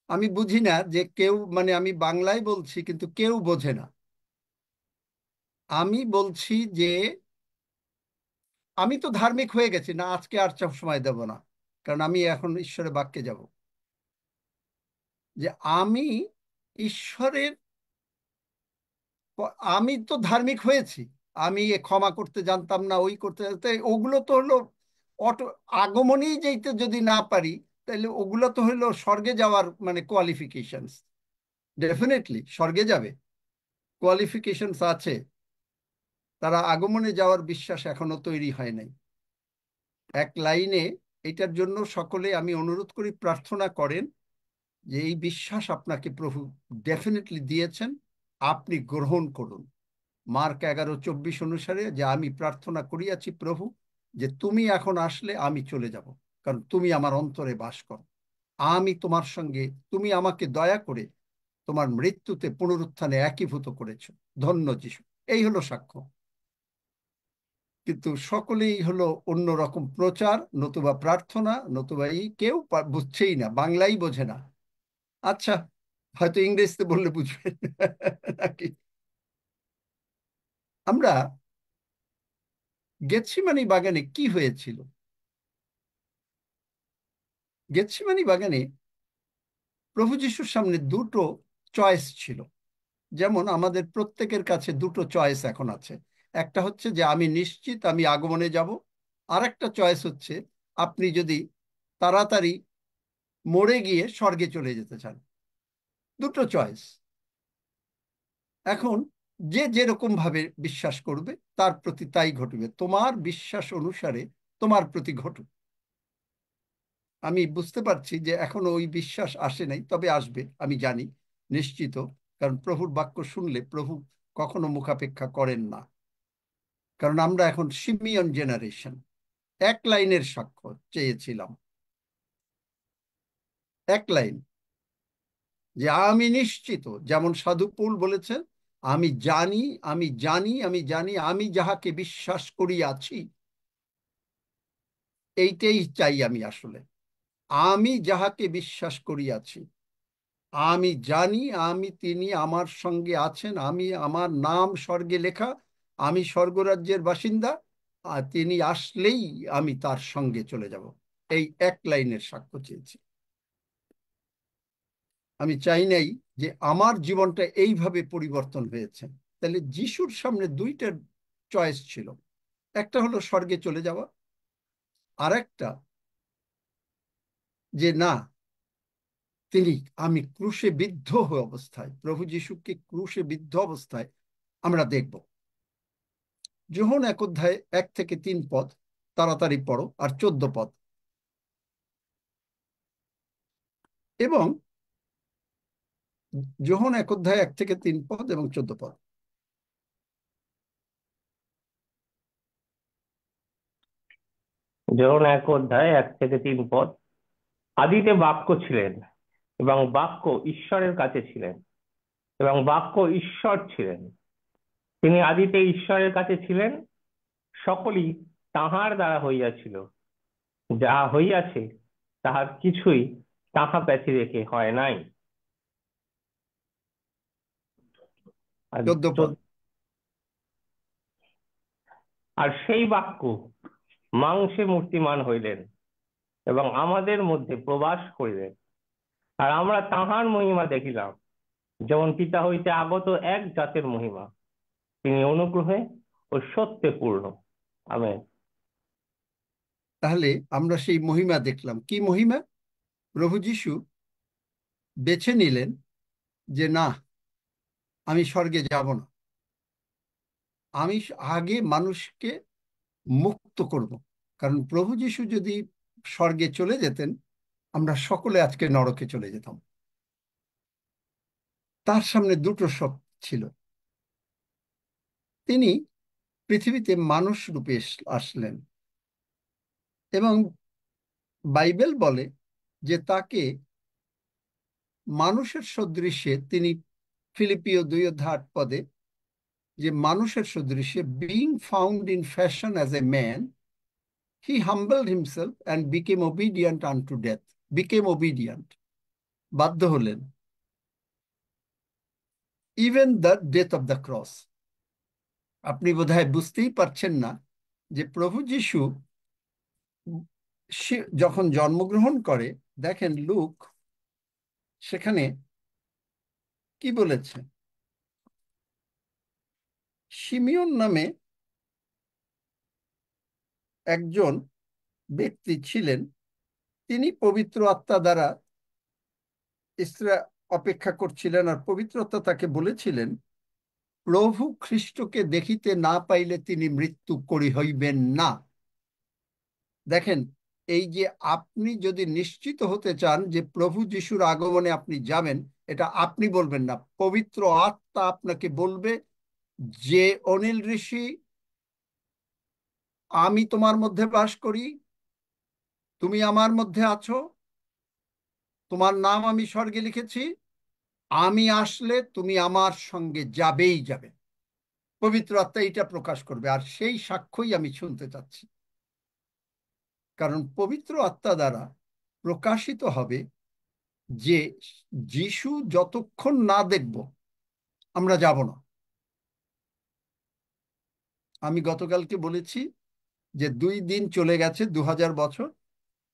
আমি বুঝি না যে কেউ, মানে আমি বাংলায় বলছি কিন্তু কেউ বোঝে না। আমি বলছি যে আমি তো ধার্মিক হয়ে গেছি না, আজকে আর সময় দেব না, কারণ আমি এখন ঈশ্বরের বাক্যে যাব। যে আমি ঈশ্বরের, আমি তো ধার্মিক হয়েছি। আমি ক্ষমা করতে জানতাম না, ওই করতে ওগুলো তো হলো অটো আগমনেই যেতে যদি না পারি, তাহলে ওগুলো তো হলো স্বর্গে যাওয়ার মানে কোয়ালিফিকেশনস। ডেফিনেটলি স্বর্গে যাবে, কোয়ালিফিকেশনস আছে। তারা আগমনে যাওয়ার বিশ্বাস এখনো তৈরি হয় নাই। এক লাইনে এটার জন্য সকলে আমি অনুরোধ করি, প্রার্থনা করেন যে এই বিশ্বাস আপনাকে প্রভু ডেফিনেটলি দিয়েছেন, আপনি গ্রহণ করুন। মার্ক 11:24 অনুসারে, যে আমি প্রার্থনা করিয়াছি প্রভু, যে তুমি এখন আসলে আমি চলে যাব, কারণ তুমি আমার অন্তরে বাস করো। আমি তোমার সঙ্গে, তুমি আমাকে দয়া করে তোমার মৃত্যুতে পুনরুত্থানে একীভূত করেছো। ধন্য যিশু। এই হলো সাক্ষ্য। কিন্তু সকলেই হলো অন্যরকম প্রচার, নতুবা প্রার্থনা, নতুবা এই, কেউ বুঝছেই না, বাংলাই বোঝে না। আচ্ছা, হয়তো ইংরেজিতে বললে বুঝবে নাকি। আমরা গেতসেমানি বাগানে কি হয়েছিল? গেতসেমানি বাগানে প্রভু যিশুর সামনে দুটো চয়েস ছিল। যেমন আমাদের প্রত্যেকের কাছে দুটো চয়েস এখন আছে। একটা হচ্ছে যে আমি নিশ্চিত আমি আগমনে যাব। আর একটা চয়েস হচ্ছে আপনি যদি তাড়াতাড়ি মরে গিয়ে স্বর্গে চলে যেতে চান। দুটো চয়েস। এখন যে যেরকম ভাবে বিশ্বাস করবে তার প্রতি তাই ঘটবে। তোমার বিশ্বাস অনুসারে তোমার প্রতি ঘটুক। আমি বুঝতে পারছি যে এখনো ওই বিশ্বাস আসে নাই, তবে আসবে আমি জানি, নিশ্চিত। কারণ প্রভুর বাক্য শুনলে প্রভু কখনো মুখাপেক্ষা করেন না। কারণ আমরা এখন সিমিয়ন জেনারেশন। এক লাইনের সাক্ষ্য চেয়েছিলাম, এক লাইন, যে আমি নিশ্চিত, যেমন সাধু পৌল বলেছেন, আমি জানি আমি জানি আমি জানি, আমি যাহাকে বিশ্বাস করিয়াছি। এইটাই চাই আমি আসলে। আমি যাহাকে বিশ্বাস করিয়াছি, আমি জানি আমি, তিনি আমার সঙ্গে আছেন, আমি, আমার নাম স্বর্গে লেখা, আমি স্বর্গরাজ্যের বাসিন্দা, আর তিনি আসলেই আমি তার সঙ্গে চলে যাব। এই এক লাইনের সাক্ষ্য চেয়েছি। আমি চাই নাই যে আমার জীবনটা এইভাবে পরিবর্তন হয়েছে। তাহলে যিশুর সামনে দুইটা চয়েস ছিল, একটা হলো স্বর্গে চলে যাওয়া, আর একটা যে না, আমি ক্রুশে বিদ্ধ হয়ে অবস্থায়, প্রভু যিশুকে ক্রুশে বিদ্ধ অবস্থায় আমরা দেখব। যোহন 1 অধ্যায় 1 থেকে 3 পদ, তাড়াতাড়ি পড়ো, আর 14 পদ, এবং যোহন 1 অধ্যায় 1 থেকে 3 পদ এবং 14 পদ। যোহন 1 অধ্যায় 1 থেকে 3 পদ। আদিতে বাক্য ছিলেন, এবং বাক্য ঈশ্বরের কাছে ছিলেন, এবং বাক্য ঈশ্বর ছিলেন। তিনি আদিতে ঈশ্বরের কাছে ছিলেন। সকলই তাঁহার দ্বারা হইয়াছিল, যাহা হইয়াছে তাহার কিছুই তাহা ব্যতিরেকে হয় নাই। আর 14 পদ। আর সেই বাক্য মাংসে মূর্তিমান হইলেন এবং আমাদের মধ্যে প্রবাস করিলেন, আর আমরা তাহার মহিমা দেখিলাম, যেমন পিতা হইতে আগত এক জাতের মহিমা। তিনি অনুগ্রহে ও সত্যে পূর্ণ। আমেন। তাহলে আমরা সেই মহিমা দেখলাম। কি মহিমা? প্রভু যিশু বেছে নিলেন যে না, আমি স্বর্গে যাব না, আমি আগে মানুষকে মুক্ত করব। কারণ প্রভু যিশু যদি স্বর্গে চলে যেতেন, আমরা সকলে আজকে নরকে চলে যেতাম। তার সামনে দুটো শর্ত ছিল। তিনি পৃথিবীতে মানুষ রূপে আসলেন, এবং বাইবেল বলে যে তাকে মানুষের সদৃশ্যে, তিনি ফিলিপিও 2 অধ্যায় 8 পদে, যে মানুষের সদৃশ্যে, being found in fashion as a man, he humbled himself and became obedient unto death. Became obedient, বাধ্য হলেন, even the death of the cross. আপনি বোধহয় বুঝতেই পারছেন না যে প্রভু যিশু যখন জন্মগ্রহণ করে, দেখেন লুক সেখানে কি বলেছে। শিমিয়ন নামে একজন ব্যক্তি ছিলেন, তিনি পবিত্র আত্মা দ্বারা অপেক্ষা করছিলেন, আর পবিত্র আত্মা তাকে বলেছিলেন, প্রভু খ্রিস্টকে দেখিতে না পাইলে তিনি মৃত্যু হইবেন না। দেখেন, এই যে আপনি যদি নিশ্চিত হতে চান যে প্রভু যিশুর আগমনে আপনি যাবেন, এটা আপনি বলবেন না, পবিত্র আত্মা আপনাকে বলবে যে অনিল ঋষি, আমি তোমার মধ্যে বাস করি, তুমি আমার মধ্যে আছো, তোমার নাম আমি স্বর্গে লিখেছি, আমি আসলে তুমি আমার সঙ্গে যাবেই যাবে। পবিত্র আত্মা এটা প্রকাশ করবে, আর সেই সাক্ষ্যই আমি শুনতে চাচ্ছি। কারণ পবিত্র আত্মা দ্বারা প্রকাশিত হবে যে যিশু যতক্ষণ না দেখব আমরা যাব না। আমি গতকালকে বলেছি যে 2 দিন চলে গেছে, 2000 বছর,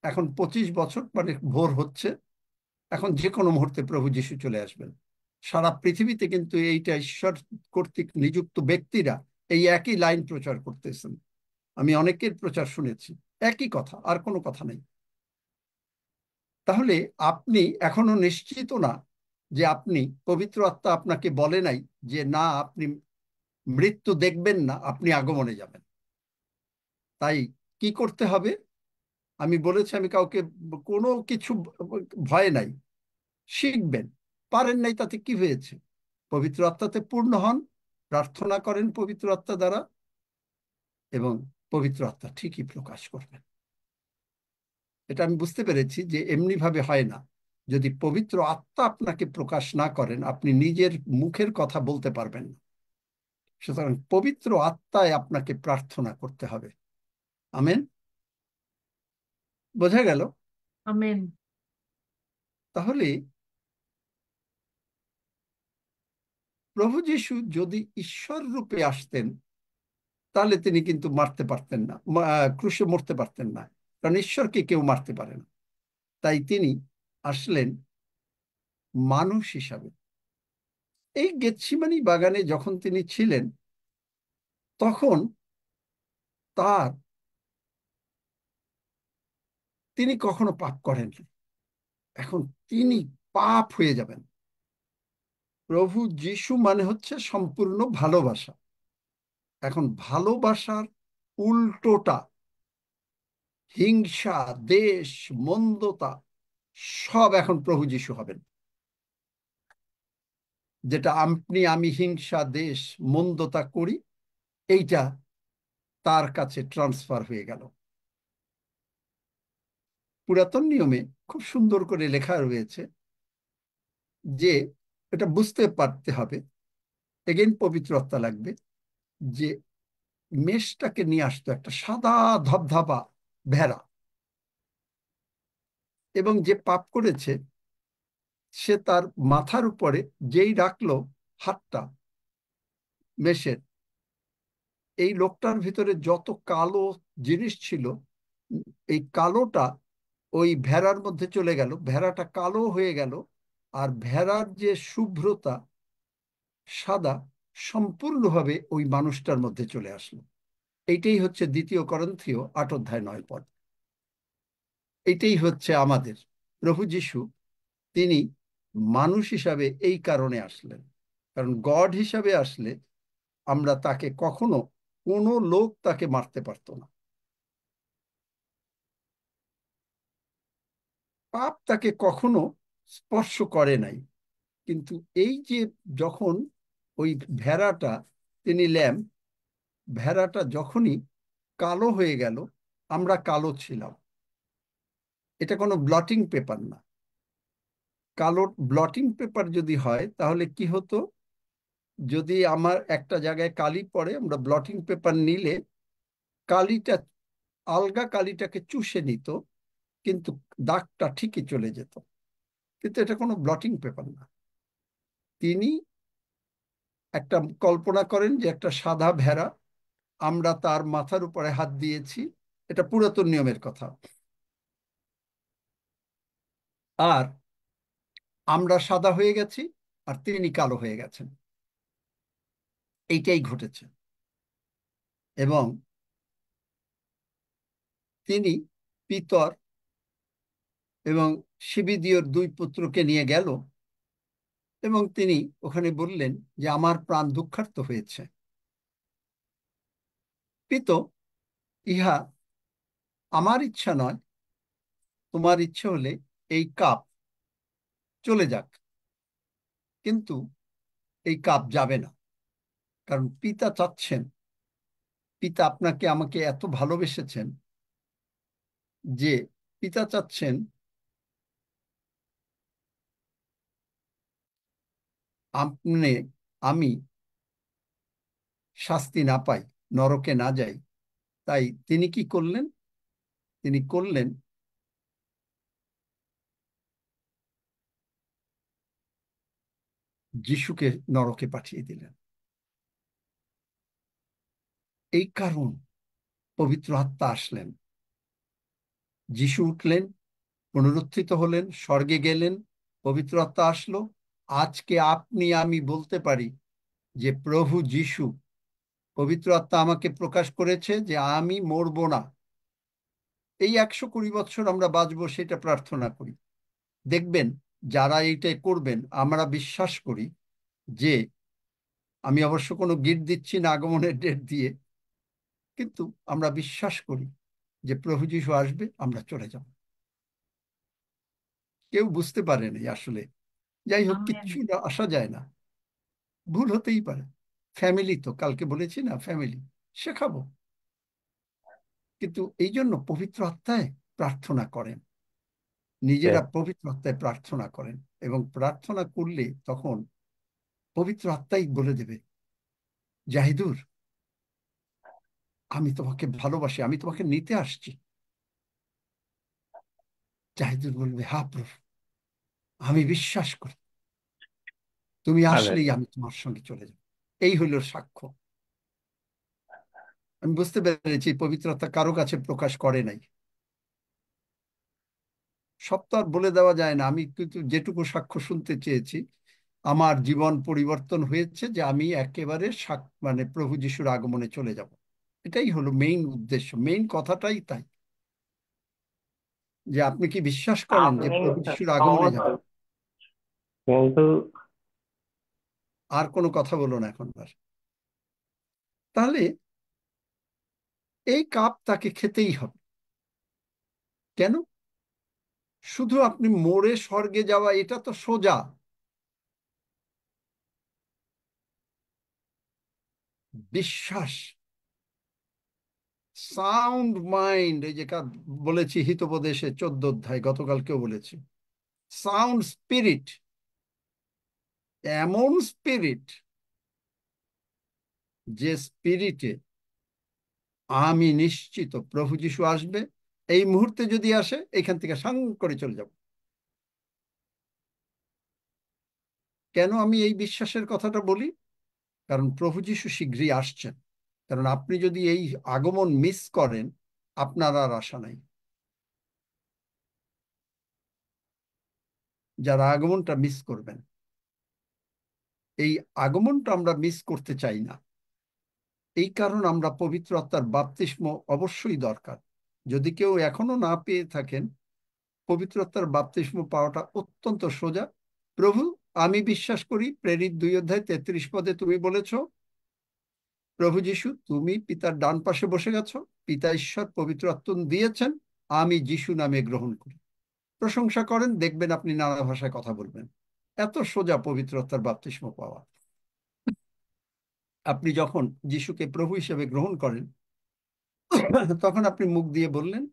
এখন 25 বছর, মানে ভোর হচ্ছে। এখন যে কোনো মুহূর্তে প্রভু যিশু চলে আসবেন। সারা পৃথিবীতে কিন্তু এইটা ঈশ্বর কর্তৃক নিযুক্ত ব্যক্তিরা এই একই লাইন প্রচার করতেছেন। আমি অনেকের প্রচার শুনেছি, একই কথা, আর কোনো কথা নেই। তাহলে আপনি এখনো নিশ্চিত না যে আপনি, পবিত্র আত্মা আপনাকে বলে নাই যে না, আপনি মৃত্যু দেখবেন না, আপনি আগমনে যাবেন। তাই কি করতে হবে? আমি বলেছি, আমি কাউকে কোনো কিছু ভয় নাই, শিখবেন। পারেন নাই তাতে কি হয়েছে? পবিত্র আত্মাতে পূর্ণ হন, প্রার্থনা করেন পবিত্র আত্মা দ্বারা, এবং পবিত্র আত্মা ঠিকই প্রকাশ করবেন। এটা আমি বুঝতে পেরেছি যে এমনি ভাবে হয় না। যদি পবিত্র আত্মা আপনাকে প্রকাশ না করেন, আপনি নিজের মুখের কথা বলতে পারবেন না। সুতরাং পবিত্র আত্মায় আপনাকে প্রার্থনা করতে হবে। আমেন। বোঝা গেল? আমেন। তাহলে প্রভু যিশু যদি ঈশ্বর রূপে আসতেন, তাহলে তিনি কিন্তু মারতে পারতেন না, ক্রুশে মরতে পারতেন না, কারণ ঈশ্বরকে কেউ মারতে পারে না। তাই তিনি আসলেন মানুষ হিসাবে। এই গেতসিমানি বাগানে যখন তিনি ছিলেন তখন তার তিনি কখনো পাপ করেননি। এখন তিনি পাপ হয়ে যাবেন। প্রভু যিশু মানে হচ্ছে সম্পূর্ণ ভালোবাসা। এখন ভালোবাসার উল্টোটা হিংসা, দেশ, মন্দতা সব এখন প্রভু যিশু হবেন। যেটা আমি হিংসা, দেশ, মন্দতা করি, এইটা তার কাছে ট্রান্সফার হয়ে গেল। পুরাতন নিয়মে খুব সুন্দর করে লেখা রয়েছে যে এটা বুঝতে পারতে হবে, এগেইন পবিত্রতা লাগবে, যে মেষটাকে নিয়ে আসতো একটা সাদা ধবধবা ভেড়া, এবং যে পাপ করেছে সে তার মাথার উপরে যেই রাখলো হাতটা মেষের, এই লোকটার ভিতরে যত কালো জিনিস ছিল এই কালোটা ওই ভেড়ার মধ্যে চলে গেল, ভেড়াটা কালো হয়ে গেল, আর ভেড়ার যে শুভ্রতা সাদা সম্পূর্ণভাবে ওই মানুষটার মধ্যে চলে আসলো। এইটাই হচ্ছে 2 করিন্থীয় 8:9 এইটাই হচ্ছে আমাদের প্রভু যিশু। তিনি মানুষ হিসাবে এই কারণে আসলেন, কারণ গড হিসাবে আসলে আমরা তাকে কখনো, কোনো লোক তাকে মারতে পারতো না। পাপ তাকে কখনো স্পর্শ করে নাই। কিন্তু এই যে যখন ওই ভেড়াটা, তিনি ল্যাম, ভেড়াটা যখনই কালো হয়ে গেল, আমরা কালো ছিলাম। এটা কোনো ব্লটিং পেপার না। কালো ব্লটিং পেপার যদি হয় তাহলে কি হতো, যদি আমার একটা জায়গায় কালি পড়ে, আমরা ব্লটিং পেপার নিলে কালিটা, আলগা কালিটাকে চুষে নিত, কিন্তু দাগটা ঠিকই চলে যেত। কিন্তু এটা কোনো ব্লটিং পেপার না। তিনি একটা কল্পনা করেন যে একটা সাদা ভেড়া, আমরা তার মাথার উপরে হাত দিয়েছি, এটা পুরাতন নিয়মের কথা, আর আমরা সাদা হয়ে গেছি আর তিনি কালো হয়ে গেছেন। এইটাই ঘটেছে। এবং তিনি পিতর এবং সিবিদিওর 2 পুত্রকে নিয়ে গেল, এবং তিনি ওখানে বললেন যে আমার প্রাণ দুঃখার্ত হয়েছে। পিত, ইহা আমার ইচ্ছা নয়, তোমার ইচ্ছে হলে এই কাপ চলে যাক, কিন্তু এই কাপ যাবে না। কারণ পিতা চাচ্ছেন, পিতা আপনাকে আমাকে এত ভালোবেসেছেন যে পিতা চাচ্ছেন আপনি, আমি শাস্তি না পাই, নরকে না যাই। তাই তিনি কি করলেন, তিনি করলেন যিশুকে নরকে পাঠিয়ে দিলেন। এই কারণ পবিত্র আত্মা আসলেন, যিশু উঠলেন, পুনরুত্থিত হলেন, স্বর্গে গেলেন, পবিত্র আত্মা আসলো। আজকে আপনি আমি বলতে পারি যে প্রভু যিশু, পবিত্র আত্মা আমাকে প্রকাশ করেছে যে আমি মরব না, এই 120 বছর আমরা বাঁচবো, সেটা প্রার্থনা করি। দেখবেন যারা এইটাই করবেন, আমরা বিশ্বাস করি যে, আমি অবশ্য কোনো গিট দিচ্ছি না আগমনের ডেট দিয়ে, কিন্তু আমরা বিশ্বাস করি যে প্রভু যিশু আসবে, আমরা চলে যাব। কেউ বুঝতে পারেনি আসলে। যাই হোক, আমেন। কিচ্ছু আসা যায় না, ভুল হতেই পারে। ফ্যামিলি তো, কালকে বলেছি না, ফ্যামিলি শেখাবো। কিন্তু এই জন্য পবিত্র আত্মায় প্রার্থনা করেন, নিজেরা পবিত্র আত্মায় প্রার্থনা করেন, এবং প্রার্থনা করলে তখন পবিত্র আত্মাই বলে দেবে, জাহিদুর আমি তোমাকে ভালোবাসি, আমি তোমাকে নিতে আসছি। জাহিদুর বলবে, হ্যাঁ প্রভু, আমি বিশ্বাস করি, তুমি আসলেই আমি তোমার সঙ্গে চলে যাব। এই হইল সাক্ষ্য। আমি বুঝতে পেরেছি পবিত্রতা কারো কাছে প্রকাশ করে নাই, সব তো আর বলে দেওয়া যায় না। আমি কিন্তু যেটুকু সাক্ষ্য শুনতে চেয়েছি, আমার জীবন পরিবর্তন হয়েছে যে আমি একেবারে মানে প্রভু যিশুর আগমনে চলে যাব। এটাই হলো মেইন উদ্দেশ্য, মেইন কথাটাই তাই। যে আপনি কি বিশ্বাস করেন যে আপনি প্রভু যিশুর আগমনে সহমত, যাব? কিন্তু আর কোনো কথা বলো না এখন আর। তাহলে এই কাপ তাকে খেতেই হবে। কেন? শুধু আপনি মরে স্বর্গে যাওয়া এটা তো সোজা। বিশ্বাস, সাউন্ড মাইন্ড, এই যে বলেছি হিতোপদেশে 14 অধ্যায়, গতকালকেও বলেছি, সাউন্ড স্পিরিট, এমন স্পিরিট যে স্পিরিটে আমি নিশ্চিত প্রভু যিশু আসবে। এই মুহূর্তে যদি আসে, এখান থেকে সাং করে চলে যাব। কেন আমি এই বিশ্বাসের কথাটা বলি? কারণ প্রভু যিশু শীঘ্রই আসছেন। কারণ আপনি যদি এই আগমন মিস করেন, আপনার আর আশা নাই। যারা আগমনটা মিস করবেন, এই আগমনটা আমরা মিস করতে চাই না। এই কারণ আমরা পবিত্র আত্মার বাপ্তিস্ম অবশ্যই দরকার। যদি কেউ এখনো না পেয়ে থাকেন, পবিত্র আত্মার বাপ্তিস্ম পাওয়াটা অত্যন্ত সোজা। প্রভু, আমি বিশ্বাস করি, প্রেরিত 2 অধ্যায় 33 পদে তুমি বলেছ, প্রভু যিশু তুমি পিতার ডান পাশে বসে গেছো, পিতা ঈশ্বর পবিত্র আত্মা দিয়েছেন, আমি যিশু নামে গ্রহণ করি। প্রশংসা করেন, দেখবেন আপনি নানা ভাষায় কথা বলবেন। এত সোজা পবিত্র আত্মার বাপ্তিস্ম পাওয়া। আপনি যখন যিশুকে প্রভু হিসেবে গ্রহণ করেন, তখন আপনি মুখ দিয়ে বললেন,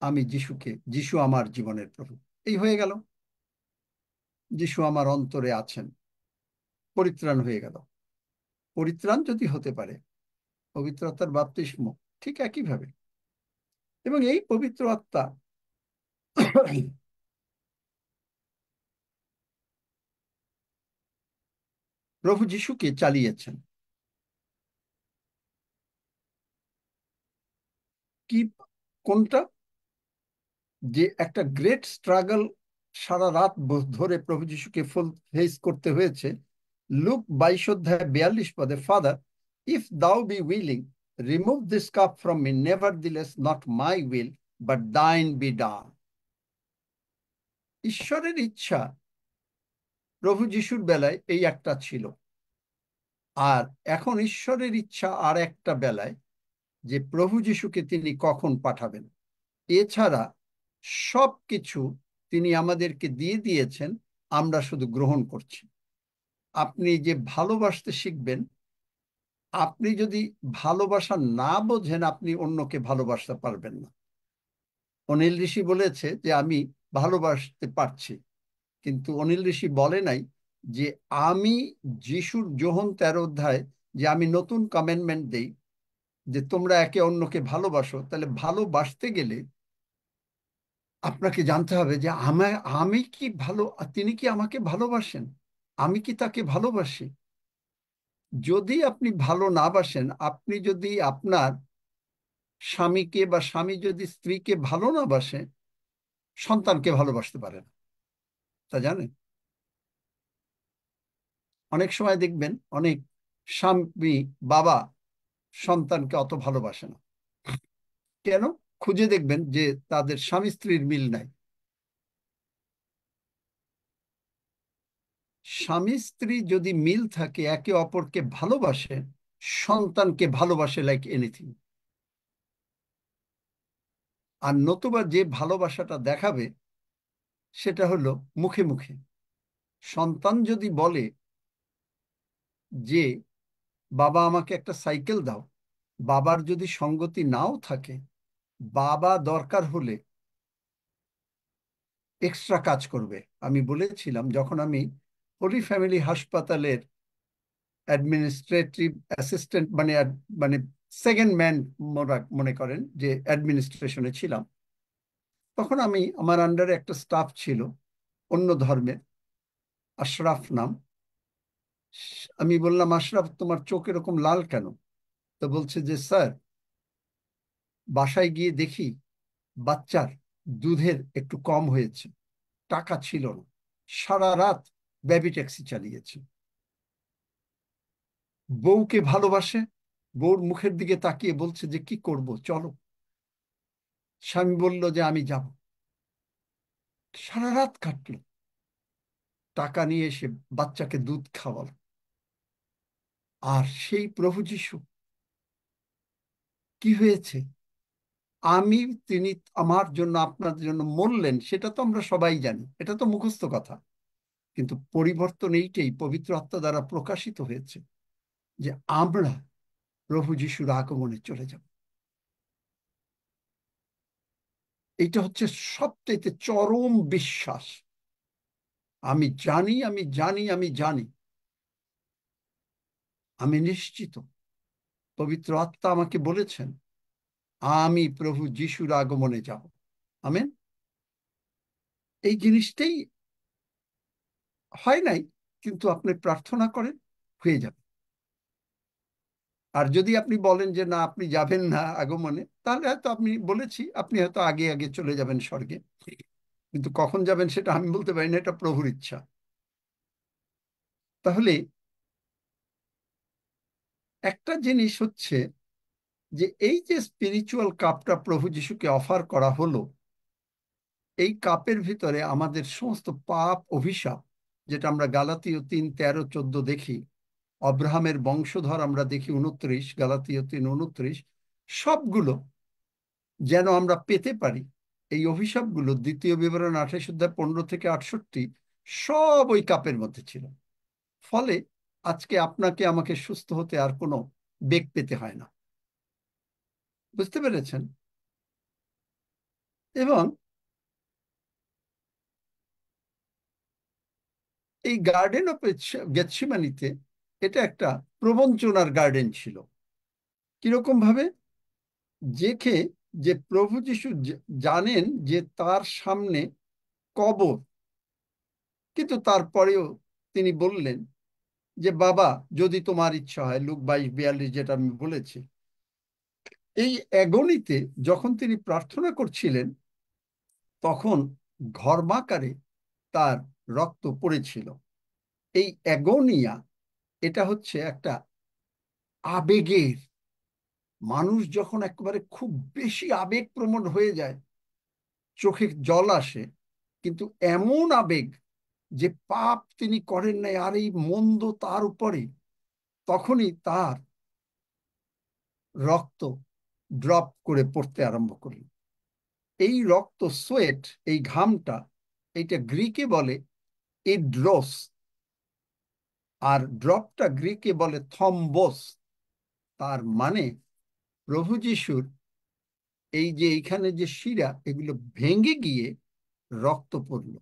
আমি যিশু আমার জীবনের প্রভু। এই হয়ে গেল, যিশু আমার অন্তরে আছেন, পরিত্রাণ হয়ে গেল। পরিত্রাণ যদি হতে পারে, পবিত্র আত্মার বাপ্তিস্ম ঠিক একইভাবে। এবং এই পবিত্র আত্মা প্রভু যিশুকে চালিয়েছেন। কি? কোনটা? যে একটা গ্রেট স্ট্রাগল সারা রাত ধরে প্রভু যিশুকে ফুল ফেস করতে হয়েছে। লুক 22 অধ্যায় 42 পদে, father, if thou be willing, remove this cup from me, nevertheless not my will but thine be done. ঈশ্বরের ইচ্ছা প্রভু যিশুর বেলায় এই একটা ছিল, আর এখন ঈশ্বরের ইচ্ছা আর একটা বেলায়, যে প্রভু যিশুকে তিনি কখন পাঠাবেন। এছাড়া সবকিছু তিনি আমাদেরকে দিয়ে দিয়েছেন, আমরা শুধু গ্রহণ করছি। আপনি যে ভালোবাসতে শিখবেন, আপনি যদি ভালোবাসা না বোঝেন, আপনি অন্যকে ভালোবাসতে পারবেন না। অনিল ঋষি বলেছে যে আমি ভালোবাসতে পারছি, কিন্তু অনিল ঋষি বলে নাই যে আমি যিশুর যোহন 13 অধ্যায় যে আমি নতুন কমেন্ডমেন্ট দেই যে তোমরা একে অন্যকে ভালোবাসো। তাহলে ভালোবাসতে গেলে আপনাকে জানতে হবে যে আমি কি তিনি কি আমাকে ভালোবাসেন, আমি কি তাকে ভালোবাসি। যদি আপনি ভালো না বাসেন, আপনি যদি আপনার স্বামীকে বা স্বামী যদি স্ত্রীকে ভালো না বাসে, সন্তানকে ভালোবাসতে পারে না। তা জানেন? অনেক সময় দেখবেন অনেক স্বামী বাবা সন্তানকে অত ভালোবাসে না। কেন? খুঁজে দেখবেন যে তাদের স্বামী স্ত্রীর মিল নাই। স্বামী স্ত্রী যদি মিল থাকে, একে অপরকে ভালোবাসে, সন্তানকে ভালোবাসে লাইক এনিথিং। আর নতুবা যে ভালোবাসাটা দেখাবে, সেটা হলো মুখে মুখে। সন্তান যদি বলে যে বাবা আমাকে একটা সাইকেল দাও, বাবার যদি সঙ্গতি নাও থাকে, বাবা দরকার হলে এক্সট্রা কাজ করবে। আমি বলেছিলাম, যখন আমি হলি ফ্যামিলি হাসপাতালের অ্যাডমিনিস্ট্রেটিভ অ্যাসিস্ট্যান্ট, মানে মানে সেকেন্ড ম্যান মনে করেন, যে অ্যাডমিনিস্ট্রেশনে ছিলাম, তখন আমি আমার আন্ডারে একটা স্টাফ ছিল অন্য ধর্মের, আশরাফ নাম। আমি বললাম, আশরাফ তোমার চোখ এরকম লাল কেন? তো বলছে যে স্যার, বাসায় গিয়ে দেখি বাচ্চার দুধের একটু কম হয়েছে, টাকা ছিল না, সারা রাত বেবি ট্যাক্সি চালিয়েছে। বউকে ভালোবাসে, বউর মুখের দিকে তাকিয়ে বলছে যে কি করব, চলো। স্বামী বলল যে আমি যাব। সারা রাত কাটলো, টাকা নিয়ে এসে বাচ্চাকে দুধ খাওয়ালো। আর সেই প্রভু যিশু কি হয়েছে? তিনি আমার জন্য আপনার জন্য মরলেন, সেটা তো আমরা সবাই জানি, এটা তো মুখস্থ কথা। কিন্তু পরিবর্তন এইটাই পবিত্র আত্মা দ্বারা প্রকাশিত হয়েছে, যে আমরা প্রভু যিশুর আগমনে চলে যাব। এটা হচ্ছে সবচেয়ে চরম বিশ্বাস। আমি জানি, আমি জানি, আমি জানি, আমি নিশ্চিত, পবিত্র আত্মা আমাকে বলেছেন আমি প্রভু যিশুর আগমনে যাব। আমেন। এই জিনিসটাই হয় নাই, কিন্তু আপনি প্রার্থনা করেন, হয়ে যাবে। আর যদি আপনি বলেন যে না আপনি যাবেন না আগমনে, তাহলে হয়তো আপনি বলেছি আপনি হয়তো আগে আগে চলে যাবেন স্বর্গে, কিন্তু কখন যাবেন সেটা আমি বলতে পারি না, এটা প্রভুর ইচ্ছা। তাহলে একটা জিনিস হচ্ছে যে এই যে স্পিরিচুয়াল কাপটা প্রভু যিশুকে অফার করা হলো, এই কাপের ভিতরে আমাদের সমস্ত পাপ অভিশাপ, যেটা আমরা গালাতীয় 3:13-14 দেখি, অব্রাহামের বংশধর আমরা দেখি 29, গালাতীয় 3:29, সবগুলো যেন আমরা পেতে পারি। এই অভিশাপগুলো 2 বিবরণ 28-15-68 সব ওই কাপের মধ্যে ছিল। ফলে আজকে আপনাকে আমাকে সুস্থ হতে আর কোনো বেগ পেতে হয় না। বুঝতে পেরেছেন? এবং এই গার্ডেন অফ গেথসেমানিতে এটা একটা প্রবঞ্চনার গার্ডেন ছিল। কিরকম ভাবে? যে প্রভু যিশু জানেন যে তার সামনে কবর, কিন্তু তারপরেও তিনি বললেন যে বাবা যদি তোমার ইচ্ছা হয়, লুক 22:42 যেটা আমি বলেছি। এই অ্যাগনিতে যখন তিনি প্রার্থনা করছিলেন, তখন ঘর্মাকারে তার রক্ত পড়েছিল। এই অ্যাগোনিয়া, এটা হচ্ছে একটা আবেগের, মানুষ যখন একেবারে খুব বেশি আবেগপ্রবণ হয়ে যায়, চোখে জল আসে, কিন্তু এমন আবেগ যে পাপ তিনি করেন নাই আর এই মন্দ তার উপরে, তখনই তার রক্ত ড্রপ করে পড়তে আরম্ভ করল। এই রক্ত, সোয়েট, এই ঘামটা, এইটা গ্রিকে বলে ইড্রোস, আর ড্রপটা গ্রিকে বলে থম্বোস। তার মানে প্রভু যিশুর এই যে এইখানে যে শিরা, এগুলো ভেঙে গিয়ে রক্ত পড়ল।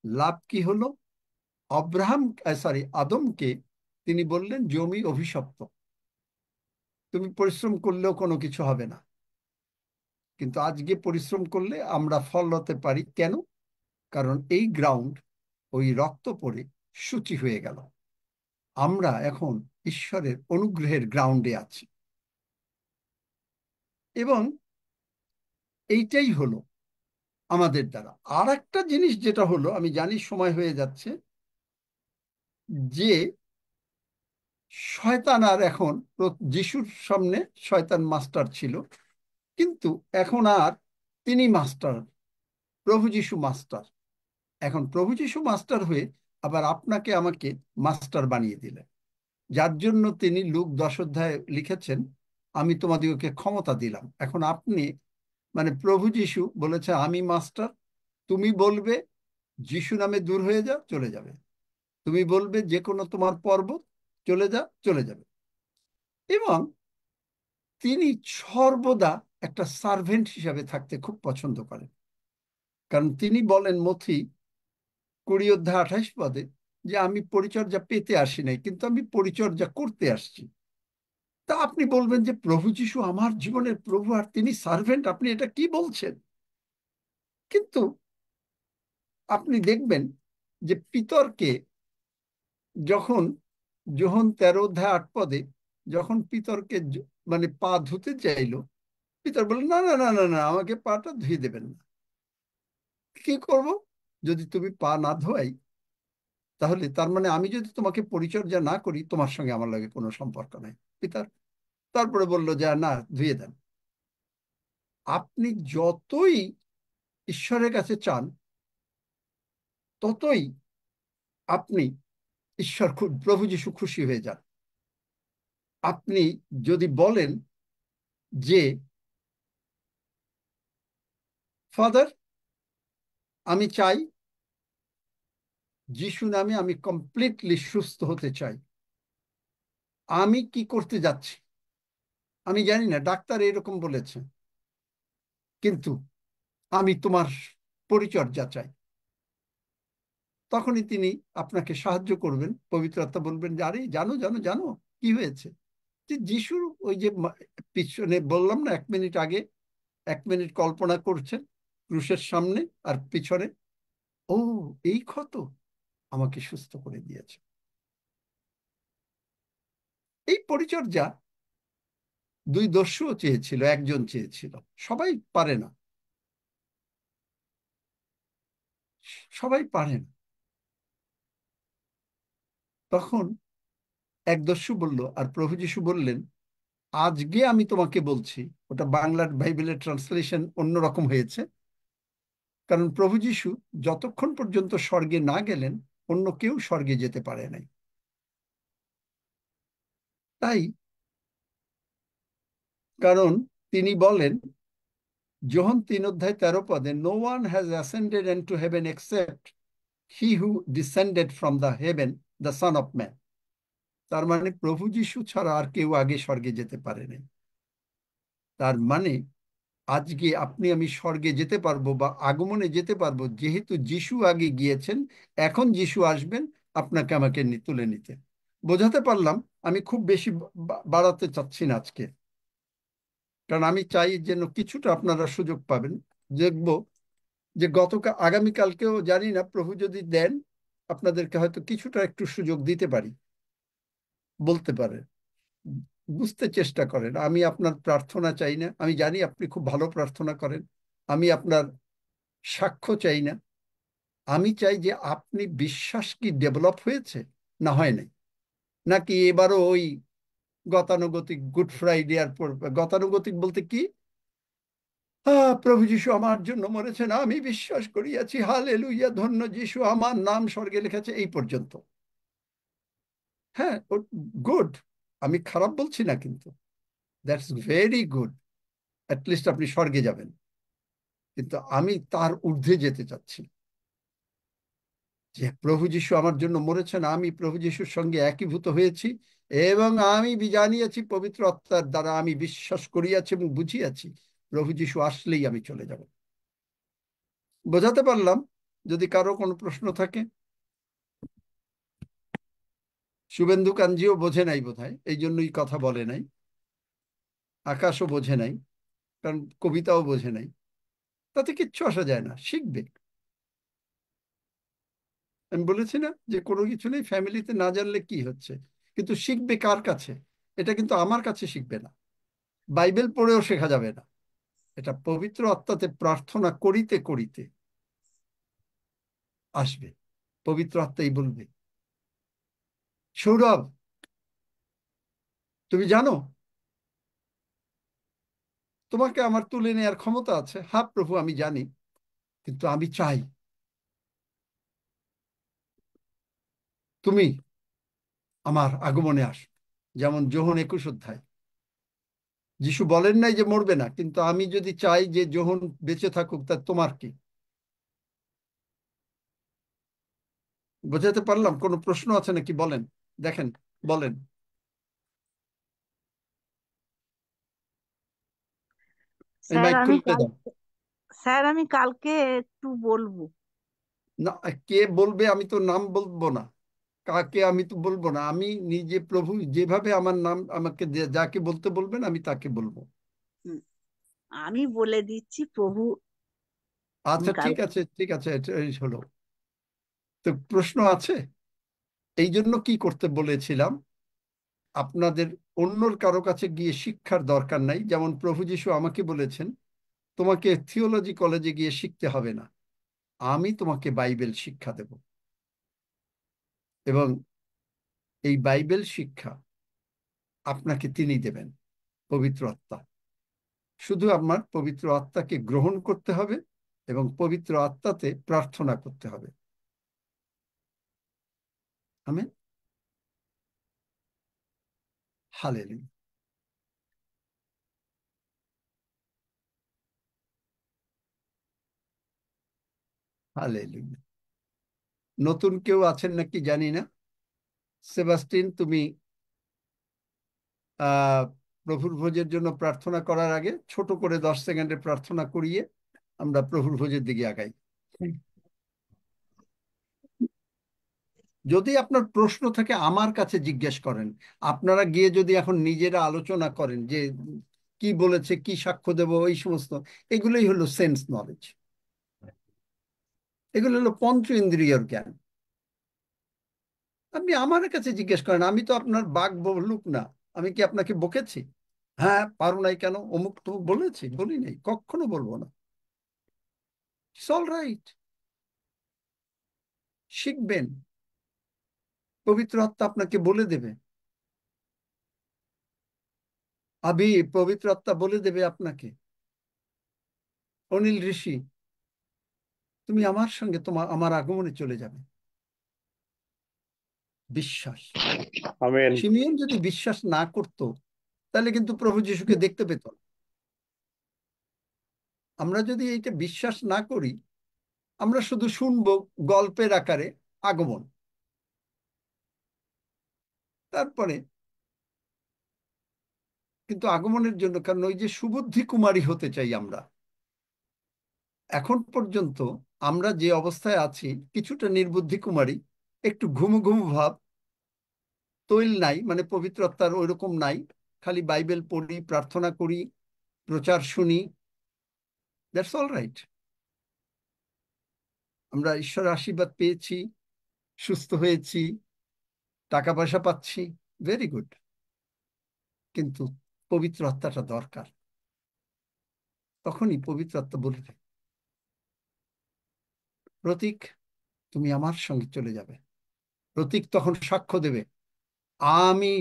লাভ কি হলো? আদমকে তিনি বললেন জমি অভিশপ্ত, তুমি পরিশ্রম করলেও কোনো কিছু হবে না। কিন্তু আজকে পরিশ্রম করলে আমরা ফল হতে পারি। কেন? কারণ এই গ্রাউন্ড ওই রক্ত পড়ে সূচি হয়ে গেল। আমরা এখন ঈশ্বরের অনুগ্রহের গ্রাউন্ডে আছি। এবং এইটাই হলো আমাদের দ্বারা। আর একটা জিনিস যেটা হলো, আমি জানি সময় হয়ে যাচ্ছে, যে শয়তান আর এখন, যিশুর সামনে শয়তান মাস্টার ছিল, কিন্তু এখন আর তিনি মাস্টার, প্রভু যিশু মাস্টার। এখন প্রভু যিশু মাস্টার হয়ে আবার আপনাকে আমাকে মাস্টার বানিয়ে দিলেন, যার জন্য তিনি লুক 10 অধ্যায়ে লিখেছেন আমি তোমাদিগকে ক্ষমতা দিলাম। এখন আপনি, মানে প্রভু যিশু বলেছে আমি মাস্টার, তুমি বলবে যিশু নামে দূর হয়ে যা, চলে যাবে। তুমি বলবে যে কোনো তোমার পর্বত চলে যা, চলে যাবে। এবং তিনি সর্বদা একটা সার্ভেন্ট হিসাবে থাকতে খুব পছন্দ করেন। কারণ তিনি বলেন মথি 20 অধ্যায় 28 পদে যে আমি পরিচর্যা পেতে আসি নাই, কিন্তু আমি পরিচর্যা করতে আসছি। তা আপনি বলবেন যে প্রভু যিশু আমার জীবনের প্রভু আর তিনি সার্ভেন্ট, আপনি এটা কি বলছেন? কিন্তু আপনি দেখবেন যে পিতরকে যখন যোহন 13 অধ্যায় 8 পদে যখন পিতরকে মানে পা ধুতে চাইলো, পিতর বললেন না না না না না, আমাকে পাটা ধুয়ে দেবেন না। কি করব? যদি তুমি পা না ধোয়াই, তাহলে তার মানে আমি যদি তোমাকে পরিচর্যা না করি, তোমার সঙ্গে আমার লাগে কোনো সম্পর্ক নাই। পিতার তারপরে বলল যে না, ধুয়ে দেন। আপনি যতই ঈশ্বরের কাছে চান, ততই আপনি প্রভু যীশু খুশি হয়ে যান। আপনি যদি বলেন যে ফাদার, আমি চাই যিশু নামে আমি কমপ্লিটলি সুস্থ হতে চাই, আমি কি করতে যাচ্ছি আমি জানি না, ডাক্তার এরকম বলেছে, কিন্তু আমি তোমার পরিচর্যা চাই। তখনই তিনি আপনাকে সাহায্য করবেন। পবিত্র আত্মা বলবেন যে আরে জানো জানো জানো কি হয়েছে, যে যিশুর ওই যে পিছনে বললাম না 1 মিনিট আগে, 1 মিনিট কল্পনা করছেন ক্রুশের সামনে, আর পিছনে ও এই ক্ষত আমাকে সুস্থ করে দিয়েছে। এই পরিচর্যা 2 দস্যুও চেয়েছিল, একজন চেয়েছিল। সবাই পারে না, সবাই পারে না। তখন এক দস্যু বলল, আর প্রভু যীশু বললেন, আজকে আমি তোমাকে বলছি, ওটা বাংলার বাইবেলের ট্রান্সলেশন অন্যরকম হয়েছে, কারণ প্রভু যীশু যতক্ষণ পর্যন্ত স্বর্গে না গেলেন, অন্য কেউ স্বর্গে যেতে পারে নাই। তাই কারণ তিনি বলেন, যোহন 3:13, no one has ascended into heaven except he who descended from the heaven, the son of man. তার মানে প্রভু যীশু ছাড়া আর কেউ আগে স্বর্গে যেতে পারেনি। তার মানে আজকে আপনি আমি স্বর্গে যেতে পারবো বা আগমনে যেতে পারবো, যেহেতু যিশু আগে গিয়েছেন। এখন যিশু আসবেন আপনাকে আমাকে তুলে নিতে। বোঝাতে পারলাম? আমি খুব বেশি বাড়াতে চাচ্ছি না আজকে, কারণ আমি চাই যেন কিছুটা আপনারা সুযোগ পাবেন। দেখবো যে আগামীকালকেও জানি না, প্রভু যদি দেন আপনাদেরকে হয়তো কিছুটা একটু সুযোগ দিতে পারি, বলতে পারে, বুঝতে চেষ্টা করেন। আমি আপনার প্রার্থনা চাই না, আমি জানি আপনি খুব ভালো প্রার্থনা করেন, আমি আপনার সাক্ষ্য চাই না। আমি চাই যে আপনি বিশ্বাস কি ডেভেলপ হয়েছে না হয় নাই, নাকি এবারও ওই গতানুগতিক গুড ফ্রাইডে আর গতানুগতিক বলতে কি, প্রভু যীশু আমার জন্য মরেছেন, আমি বিশ্বাস করিয়াছি, হালেলুইয়া, ধন্য যীশু, আমার নাম স্বর্গে লিখেছে, এই পর্যন্ত। হ্যাঁ, গুড, আমি খারাপ বলছি না, কিন্তু দ্যাটস ভেরি গুড, অ্যাটলিস্ট আপনি স্বর্গে যাবেন। কিন্তু আমি তার ঊর্ধ্বে যেতে চাচ্ছি, যে প্রভু যীশু আমার জন্য মরেছেন, আমি প্রভু যীশুর সঙ্গে একীভূত হয়েছি, এবং আমি জানিয়েছি পবিত্র আত্মার দ্বারা, আমি বিশ্বাস করিয়াছি এবং বুঝিয়াছি প্রভু যীশু আসলেই আমি চলে যাব। বোঝাতে পারলাম? যদি কারো কোনো প্রশ্ন থাকে। শুভেন্দু কাঞ্জিও বোঝে নাই বোধহয়, এই জন্যই কথা বলে নাই। আকাশও বোঝে নাই, কারণ কবিতাও বোঝে নাই। তাতে কিচ্ছু আসা যায় না, শিখবে। আমি বলেছি না যে কোনো কিছু নেই, ফ্যামিলিতে না জানলে কি হচ্ছে, কিন্তু শিখবে কার কাছে? এটা কিন্তু আমার কাছে শিখবে না, বাইবেল পড়েও শেখা যাবে না। এটা পবিত্র আত্মাতে প্রার্থনা করিতে করিতে আসবে। পবিত্র আত্মাই বলবে, সৌরভ তুমি জানো তোমাকে আমার তুলে নেওয়ার ক্ষমতা আছে। হ্যাঁ প্রভু, আমি জানি, কিন্তু আমি চাই তুমি আমার আগমনে আসো। যেমন যোহন 21 অধ্যায়, যিশু বলেন নাই যে মরবে না, কিন্তু আমি যদি চাই যে যোহন বেঁচে থাকুক, তা তোমার কি? বোঝাতে পারলাম? কোনো প্রশ্ন আছে নাকি বলেন, দেখেন, বলেন। এই স্যার মাইক আমি খুলে কাল দাও। স্যার আমি কালকে একটু বলবো। না, কে বলবে? আমি তো নাম বলবো না, কাকে আমি তো বলবো না। আমি নিজে, প্রভু যেভাবে আমার নাম আমাকে যাকে বলতে বলবেন আমি তাকে বলবো। হুম, আমি বলে দিচ্ছি প্রভু। আমি আচ্ছা কাল ঠিক আছে, ঠিক আছে, এটা এই হলো। তো প্রশ্ন আছে? এই জন্য কি করতে বলেছিলাম, আপনাদের অন্যর কারো কাছে গিয়ে শিক্ষার দরকার নাই। যেমন প্রভু যীশু আমাকে বলেছেন, তোমাকে থিওলজি কলেজে গিয়ে শিখতে হবে না, আমি তোমাকে বাইবেল শিক্ষা দেব, এবং এই বাইবেল শিক্ষা আপনাকে তিনি দেবেন, পবিত্র আত্মা। শুধু আমার পবিত্র আত্মাকে গ্রহণ করতে হবে এবং পবিত্র আত্মাতে প্রার্থনা করতে হবে। আমেন। হালেলুয়া। হালেলুয়া। নতুন কেউ আছেন নাকি জানি না। সেবাস্টিন, তুমি প্রভুর ভোজের জন্য প্রার্থনা করার আগে ছোট করে 10 সেকেন্ডে প্রার্থনা করিয়ে আমরা প্রভুর ভোজের দিকে আগাই। যদি আপনার প্রশ্ন থাকে আমার কাছে জিজ্ঞেস করেন। আপনারা গিয়ে যদি এখন নিজেরা আলোচনা করেন যে কি বলেছে, কি সাক্ষ্য দেব, এই সমস্ত, এগুলোই হলো সেন্স নলেজ, এগুলো হলো পঞ্চ ইন্দ্রিয়র জ্ঞান। আপনি আমার কাছে জিজ্ঞেস করেন, আমি তো আপনার বাঘ বলুক না। আমি কি আপনাকে বকেছি? হ্যাঁ, পারো নাই কেন, অমুক তমুক বলেছি? বলি নাই, কখনো বলবো না। It's all right. শিখবেন, পবিত্র আত্মা আপনাকে বলে দেবে। আবি, পবিত্র আত্মা বলে দেবে আপনাকে, অনিল ঋষি, তুমি আমার সঙ্গে আমার আগমনে চলে যাবে। বিশ্বাস। আমেন। শিমিয়ন যদি বিশ্বাস না করত তাহলে কিন্তু প্রভু যিশুকে দেখতে পেত না। আমরা যদি এইটা বিশ্বাস না করি, আমরা শুধু শুনবো গল্পের আকারে আগমন, তারপরে কিন্তু আগমনের জন্য, কারণ ওই যে সুবুদ্ধি কুমারী হতে চাই আমরা। এখন পর্যন্ত আমরা যে অবস্থায় আছি, কিছুটা নির্বুদ্ধি কুমারী, একটু ঘুমু ঘুমু ভাব, তৈল নাই, মানে পবিত্র আত্মার ওইরকম নাই। খালি বাইবেল পড়ি, প্রার্থনা করি, প্রচার শুনি, দ্যাটস অল রাইট। আমরা ঈশ্বরের আশীর্বাদ পেয়েছি, সুস্থ হয়েছি, টাকা পয়সা পাচ্ছি, ভেরি গুড, কিন্তু পবিত্র আত্মাটা দরকার। তখনই পবিত্র আত্মা বলবে, প্রতীক তুমি আমার সঙ্গে চলে যাবে। প্রতীক তখন সাক্ষ্য দেবে, আমি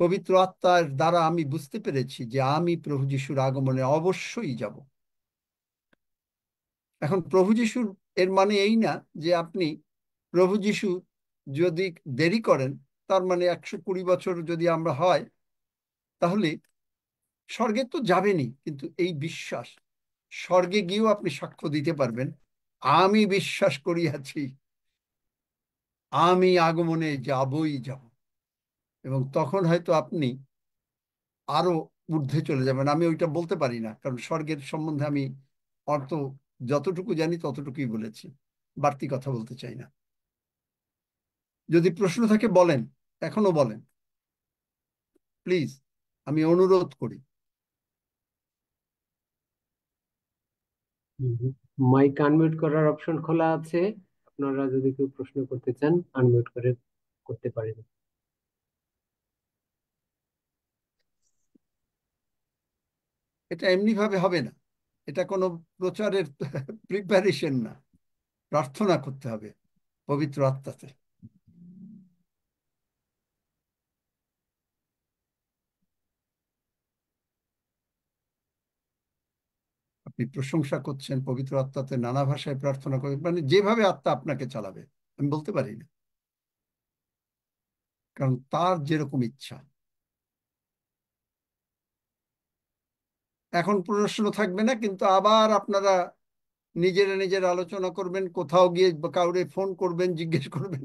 পবিত্র আত্মার দ্বারা আমি বুঝতে পেরেছি যে আমি প্রভু যিশুর আগমনে অবশ্যই যাব। এখন প্রভু যিশুর এর মানে এই না যে আপনি প্রভু যিশু যদি দেরি করেন, তার মানে 120 বছর যদি আমরা হয়, তাহলে স্বর্গে তো যাবেনই, কিন্তু এই বিশ্বাস, স্বর্গে গিয়েও আপনি সাক্ষ্য দিতে পারবেন, আমি বিশ্বাস করিয়াছি, আমি আগমনে যাবই যাব। এবং তখন হয়তো আপনি আরো ঊর্ধ্বে চলে যাবেন। আমি ওইটা বলতে পারি না, কারণ স্বর্গের সম্বন্ধে আমি অর্থ যতটুকু জানি ততটুকুই বলেছি, বাড়তি কথা বলতে চাই না। যদি প্রশ্ন থাকে বলেন, এখনো বলেন প্লিজ, আমি অনুরোধ করি। মাইক আনমিউট করার অপশন খোলা আছে, আপনারা যদি কেউ প্রশ্ন করতে চান আনমিউট করে করতে পারেন। এটা এমনি ভাবে হবে না, এটা কোনো প্রচারের প্রিপারেশন না, প্রার্থনা করতে হবে পবিত্র আত্মাতে। আপনি প্রশংসা করছেন, পবিত্র আত্মাতে নানা ভাষায় প্রার্থনা করবেন, মানে যেভাবে আত্মা আপনাকে চালাবে আমি বলতে পারি না, কারণ তার যেরকম ইচ্ছা। এখন প্রশ্ন থাকবে না, কিন্তু আবার আপনারা নিজেরা আলোচনা করবেন, কোথাও গিয়ে কাউরে ফোন করবেন, জিজ্ঞেস করবেন,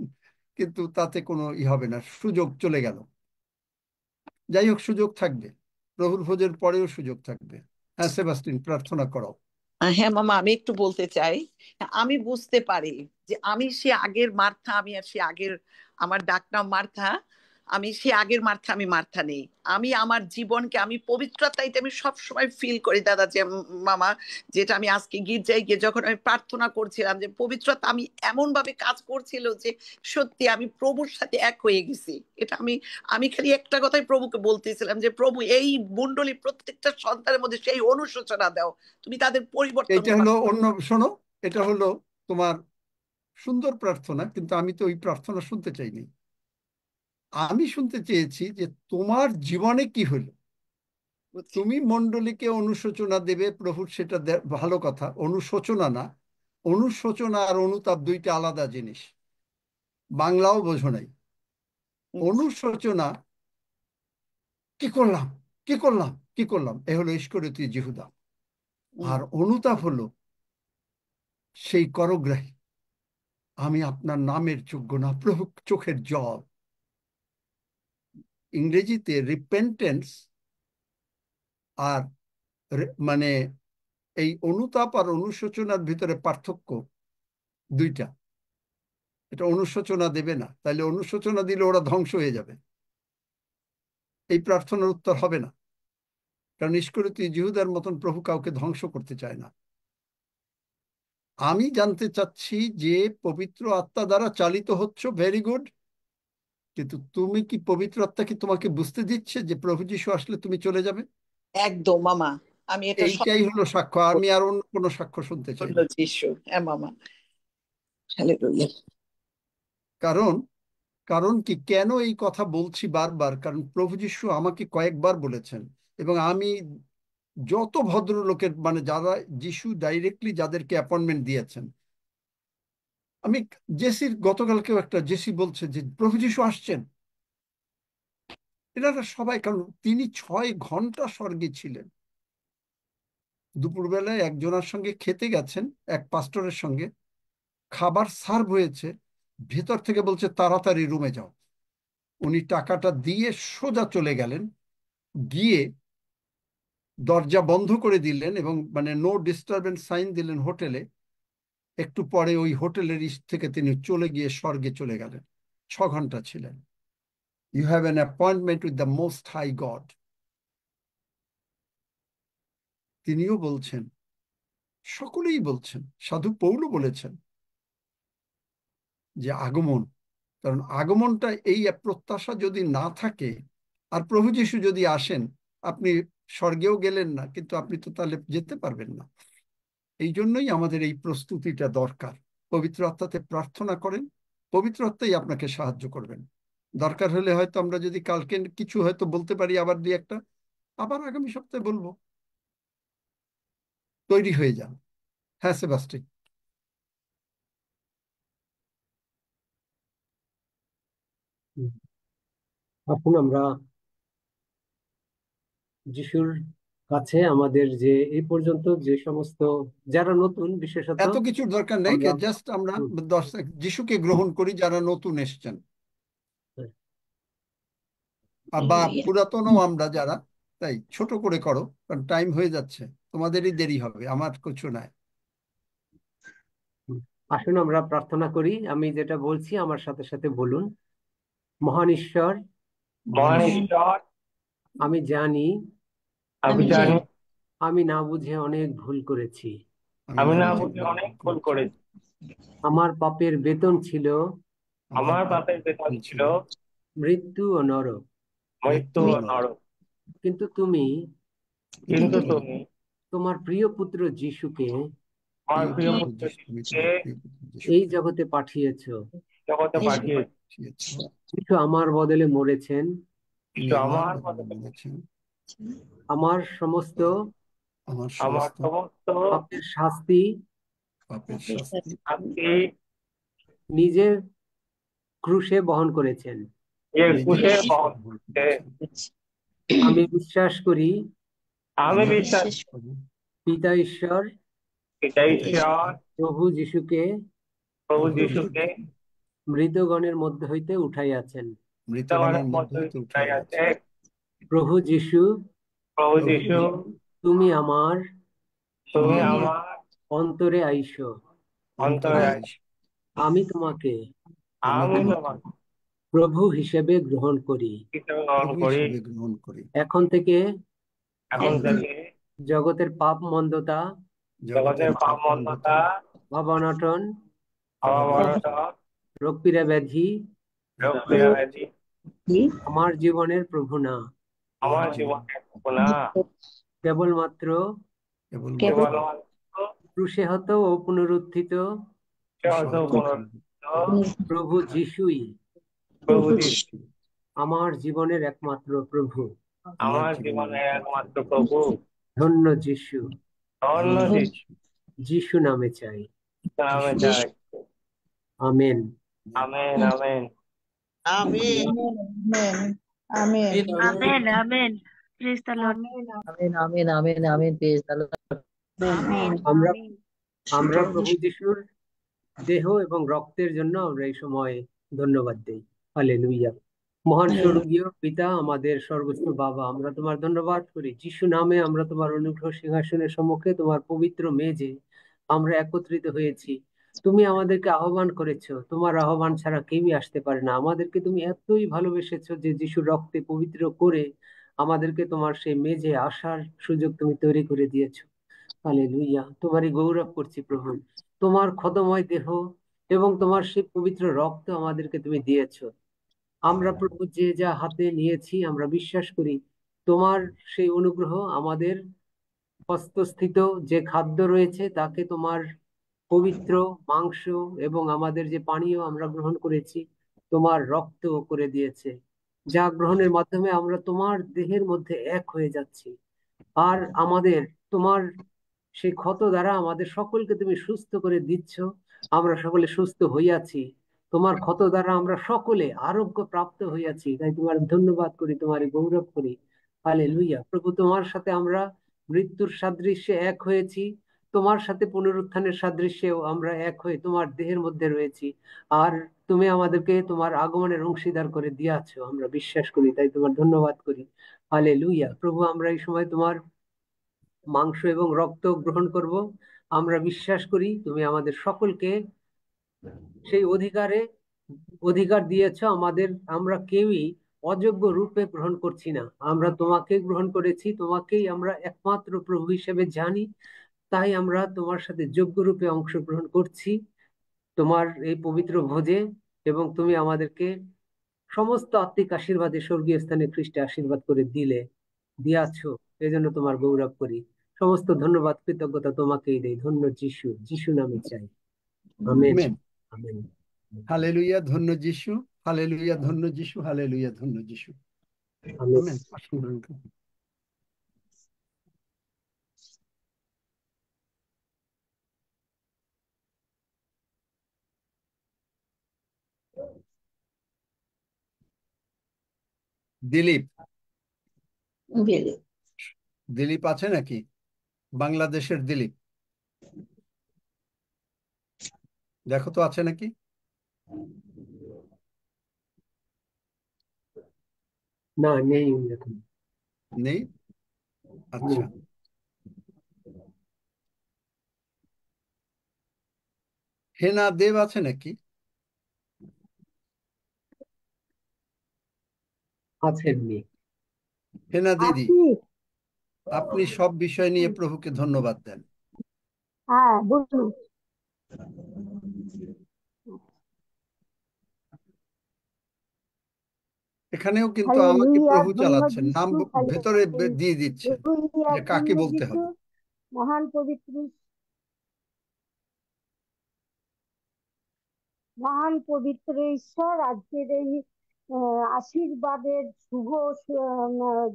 কিন্তু তাতে কোনো হবে না, সুযোগ চলে গেল। যাই হোক, সুযোগ থাকবে, প্রভুর ভোজের পরেও সুযোগ থাকবে। হ্যাঁ সেবাস্টিন, প্রার্থনা করো। হ্যাঁ মামা, আমি একটু বলতে চাই। আমি বুঝতে পারি যে আমি সে আগের মার্থা, আমি আর সে আগের, আমার ডাকনাম মার্থা, আমি সে আগের মার্থা, আমি মার্থা নেই। আমি আমার জীবনকে আমি পবিত্রতা, এটা আমি সবসময় ফিল করি দাদা, যে মামা, যেটা আমি আজকে গির্জায় গিয়ে যখন আমি প্রার্থনা করছিলাম, যে পবিত্রতা আমি এমন ভাবে কাজ করছিল যে সত্যি আমি প্রভুর সাথে এক হয়ে গেছি। এটা আমি আমি খালি একটা কথাই প্রভুকে বলতেছিলাম যে প্রভু, এই মণ্ডলী প্রত্যেকটা সন্তানের মধ্যে সেই অনুশোচনা দাও, তুমি তাদের পরিবর্তন এটা হলো অন্য, শোনো, এটা হলো তোমার সুন্দর প্রার্থনা, কিন্তু আমি তো ওই প্রার্থনা শুনতে চাইনি। আমি শুনতে চেয়েছি যে তোমার জীবনে কি হলো। বুঝছি। তুমি মণ্ডলীকে অনুশোচনা দেবে, প্রভুর সেটা ভালো কথা, অনুশোচনা না। অনুশোচনা আর অনুতাপ দুইটা আলাদা জিনিস, বাংলাও বোঝো নাই। অনুশোচনা কি করলাম, কি করলাম, কি করলাম, এ হলো ইস্করিওতি জিহুদা। আর অনুতাপ হলো সেই করগ্রাহী, আমি আপনার নামের যোগ্য না, প্রভু চোখের জল। ইংরেজিতে রিপেন্টেন্স আর মানে এই অনুতাপ আর অনুশোচনার ভিতরে পার্থক্য দুইটা। এটা অনুশোচনা দেবে না, তাহলে অনুশোচনা দিলে ওরা ধ্বংস হয়ে যাবে, এই প্রার্থনার উত্তর হবে না। কারণ ইস্করিওতি জিহুদার মতন প্রভু কাউকে ধ্বংস করতে চায় না। আমি জানতে চাচ্ছি যে পবিত্র আত্মা দ্বারা চালিত হচ্ছ, ভেরি গুড, কিন্তু তুমি কি পবিত্র আত্মা কি তোমাকে বুঝতে দিচ্ছে যে প্রভু যীশু আসলে তুমি চলে যাবে? একদম মামা, আমি এটা এইটাই হলো সাক্ষ্য, আমি আর অন্য কোনো সাক্ষ্য শুনতে চাই না। যিশু, হ্যাঁ মামা, হালেলুয়া। কারণ কারণ কি, কেন এই কথা বলছি বারবার, কারণ প্রভু যীশু আমাকে কয়েকবার বলেছেন, এবং আমি যত ভদ্রলোকের মানে যারা যীশু ডাইরেক্টলি যাদেরকে অ্যাপয়েন্টমেন্ট দিয়েছেন, আমি জেসির গতকালকেও একটা জেসি বলছে যে প্রভু যীশু আসছেন, এনারা সবাই, কারণ তিনি 6 ঘন্টা স্বর্গে ছিলেন। দুপুরবেলায় একজনের সঙ্গে খেতে গেছেন, এক পাস্টরের সঙ্গে, খাবার সার্ভ হয়েছে, ভেতর থেকে বলছে তাড়াতাড়ি রুমে যাও। উনি টাকাটা দিয়ে সোজা চলে গেলেন, গিয়ে দরজা বন্ধ করে দিলেন এবং মানে নো ডিস্টারবেন্স সাইন দিলেন হোটেলে। একটু পরে ওই হোটেলের থেকে তিনি চলে গিয়ে স্বর্গে চলে গেলেন। 6 ঘন্টা ছিলেন। You have an appointment with the most high God. তিনিও বলছেন, সকলেই বলছেন, সাধু পৌলও বলেছেন যে আগমন, কারণ আগমনটা এই প্রত্যাশা যদি না থাকে, আর প্রভু যীশু যদি আসেন, আপনি স্বর্গেও গেলেন না, কিন্তু আপনি তো তাহলে যেতে পারবেন না। এই জন্যই আমাদের এই প্রস্তুতিটা দরকার। পবিত্র আত্মাতে প্রার্থনা করেন, পবিত্র আত্মাই আপনাকে সাহায্য করবেন। দরকার হলে হয়তো আমরা যদি কালকে কিছু হয়তো বলতে পারি, আবার দুই একটা আবার আগামী সপ্তাহে বলবো। তৈরি হয়ে যান। হ্যাঁ সেবাস্টিন। এখন আমরা যিশুর কাছে আমাদের যে এই পর্যন্ত যে সমস্ত যারা নতুন, বিশেষত এত কিছুর দরকার নেই, আমরা জাস্ট আমরা যিশুকে গ্রহণ করি যারা নতুন এসছেন, বা পুরাতনও আমরা যারা, তাই ছোট করে করো, কারণ টাইম হয়ে যাচ্ছে, তোমাদেরই দেরি হবে, আমার কিছু নাই। আসুন আমরা প্রার্থনা করি। আমি যেটা বলছি আমার সাথে সাথে বলুন। মহান ঈশ্বর, মহান ঈশ্বর, আমি জানি আমি জানি আমি না বুঝে অনেক ভুল করেছি। আমি না বুঝে অনেক ভুল করেছি। আমার পাপের বেতন ছিল আমার পাপের বেতন ছিল মৃত্যু ও নরক। মৃত্যু ও নরক। কিন্তু তুমি তোমার প্রিয় পুত্র যিশুকে আমার প্রিয় পুত্র যিশুকে এই জগতে পাঠিয়েছো। জগতে পাঠিয়েছি। যিশু আমার বদলে মরেছেন, যিশু আমার বদলে আমার সমস্ত পাপের শাস্তি নিজের ক্রুশে বহন করেছেন। আমি বিশ্বাস করি পিতা ঈশ্বর প্রভু যিশুকে মৃতগণের মধ্য হইতে উঠাইয়াছেন। প্রভু যিশু, তুমি আমার অন্তরে আইসো। আমি তোমাকে প্রভু হিসেবে গ্রহণ করি। এখন থেকে জগতের পাপ মন্দতা, অবনটন, রোগ পীড়া ব্যাধি আমার জীবনের প্রভু না। কেবলমাত্র ক্রুশে হত ও পুনরুত্থিত শত পুনরুত্থিত প্রভু যিশুই প্রভু যিশু আমার জীবনের একমাত্র প্রভু। আমার জীবনের একমাত্র প্রভু। ধন্য যিশু, ধন্য যিশু, যিশু নামে চাই। নামে চাই। Amen. Amen amen. Amen amen amen amen praise the Lord amen amen amen amen praise the Lord. আমরা আমরা প্রভু যিশুর দেহ এবং রক্তের জন্য আমরা এই সময় ধন্যবাদ দেই। হালেলুয়া। মহান স্বর্গীয় পিতা, আমাদের সর্বস্ব বাবা, আমরা তোমার ধন্যবাদ করি। যিশু নামে আমরা তোমার অনুগ্রহ সিংহাসনের সম্মুখে, তোমার পবিত্র মেজে আমরা একত্রিত হয়েছি। তুমি আমাদেরকে আহ্বান করেছো, তোমার আহ্বান ছাড়া কেউই আসতে পারে না। আমাদেরকে তুমি এতই ভালোবেসেছো যে যিশুর রক্তে পবিত্র করে আমাদেরকে তোমার সেই মেজে আসার সুযোগ তুমি তৈরি করে দিয়েছো। হালেলুয়া। তোমারই গৌরব করছি প্রভু। তোমার ক্ষতময় দেহ এবং তোমার সেই পবিত্র রক্ত আমাদেরকে তুমি দিয়েছো। আমরা প্রভু যে যা হাতে নিয়েছি, আমরা বিশ্বাস করি তোমার সেই অনুগ্রহ আমাদের হস্তস্থিত যে খাদ্য রয়েছে তাকে তোমার পবিত্র মাংস এবং আমাদের যে পানীয় আমরা গ্রহণ করেছি তোমার রক্ত করে দিয়েছে, যা গ্রহণের মাধ্যমে আমরা তোমার দেহের মধ্যে এক হয়ে যাচ্ছি। আর আমাদের তোমার সেই ক্ষত দ্বারা আমাদের সকলকে তুমি সুস্থ করে দিচ্ছ। আমরা সকলে সুস্থ হইয়াছি তোমার ক্ষত দ্বারা, আমরা সকলে আরোগ্য প্রাপ্ত হইয়াছি। তাই তোমার ধন্যবাদ করি, তোমার গৌরব করি। হালেলুয়া। প্রভু, তোমার সাথে আমরা মৃত্যুর সাদৃশ্যে এক হয়েছি, তোমার সাথে পুনরুত্থানের সাদৃশ্যেও আমরা এক হয়ে তোমার দেহের মধ্যে রয়েছি। আর তুমি আমাদেরকে তোমার আগমনের অংশীদার করে দিয়াছো, আমরা বিশ্বাস করি। তাই তোমার ধন্যবাদ করি। হালেলুয়া। প্রভু, আমরা এই সময় তোমার মাংস এবং রক্ত গ্রহণ করব। আমরা বিশ্বাস করি তুমি আমাদের সকলকে সেই অধিকার দিয়েছ আমাদের। আমরা কেউই অযোগ্য রূপে গ্রহণ করছি না, আমরা তোমাকে গ্রহণ করেছি, তোমাকেই আমরা একমাত্র প্রভু হিসেবে জানি। তাই আমরা তোমার সাথে যোগ্য রূপে অংশগ্রহণ করছি তোমার এই পবিত্র ভোজে। এবং তুমি আমাদেরকে সমস্ত আত্মিক আশীর্বাদে স্বর্গীয় স্থানে খ্রিস্টে আশীর্বাদ করে দিয়াছো। এজন্য তোমার গৌরব করি। সমস্ত ধন্যবাদ কৃতজ্ঞতা তোমাকেই দেই। ধন্য যিশু, যিশু নামে চাই। Amen amen. আমেন। হালেলুয়া। ধন্য যিশু, হালেলুয়া। ধন্য যিশু, হালেলুয়া। ধন্য যিশু। আমেন। আমেন। আসন গ্রহণ করুন। দিলীপ, দিলীপ আছে নাকি? বাংলাদেশের দিলীপ, দেখো তো আছে নাকি? না, নেই এখন। নেই? আচ্ছা। হেনা দেব আছে নাকি? আছেন নি। হেনা দিদি, আপনি সব বিষয় নিয়ে প্রভুকে ধন্যবাদ দেন। হ্যাঁ, বলুন। এখানেও কিন্তু আমাকে হালেলুয়া, প্রভু ধন্য চালাচ্ছেন, নাম যিশু, ভেতরে দিয়ে দিচ্ছেন হালেলুয়া, যে কাকে ধন্য বলতে যিশু, হবে। মহান পবিত্র মহান পবিত্র ঈশ্বর, আজকের এই আশীর্বাদের শুভ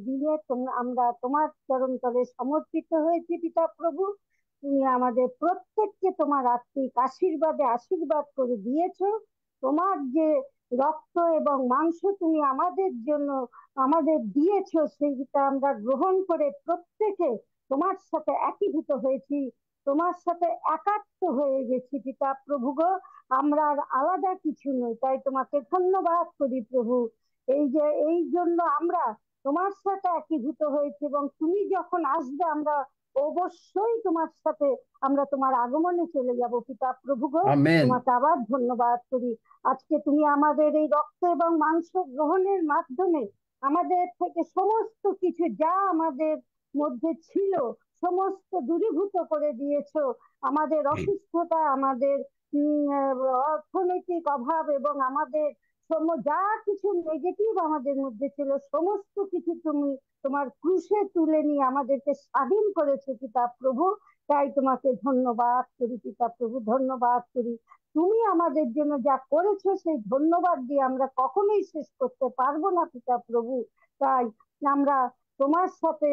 দিনে আমরা তোমার চরণ তলে সমর্পিত হয়েছি পিতা প্রভু। তুমি আমাদের প্রত্যেককে তোমার আত্মিক আশীর্বাদে আশীর্বাদ করে দিয়েছো। তোমার যে রক্ত এবং মাংস তুমি আমাদের জন্য আমাদের দিয়েছো, সেইটা আমরা গ্রহণ করে প্রত্যেকে তোমার সাথে একীভূত হয়েছি, তোমার সাথে একাত্ম হয়ে গেছি পিতা প্রভু গো। আমরা আর আলাদা কিছু নই। তাই তোমাকে ধন্যবাদ করি প্রভু, এই জন্য আমরা তোমার সাথে একীভূত হয়েছি। এবং তুমি যখন আসবে আমরা অবশ্যই তোমার সাথে আমরা তোমার আগমনে চলে যাব পিতা প্রভু গো। আমেন। তোমাকে আবার ধন্যবাদ করি। আজকে তুমি আমাদের এই রক্ত এবং মাংস গ্রহণের মাধ্যমে আমাদের থেকে সমস্ত কিছু যা আমাদের মধ্যে ছিল সমস্ত দূরীভূত করে দিয়েছো। আমাদের অসুস্থতা, আমাদের অর্থনৈতিক অভাব এবং আমাদের যা কিছু নেগেটিভ আমাদের মধ্যে ছিল সমস্ত কিছু তুমি তোমার ক্রুশে তুলে নিয়ে আমাদেরকে স্বাধীন করেছো পিতা প্রভু। তাই তোমাকে ধন্যবাদ করি পিতা প্রভু, ধন্যবাদ করি। তুমি আমাদের জন্য যা করেছো সেই ধন্যবাদ দিয়ে আমরা কখনোই শেষ করতে পারবো না পিতা প্রভু। তাই আমরা তোমার সাথে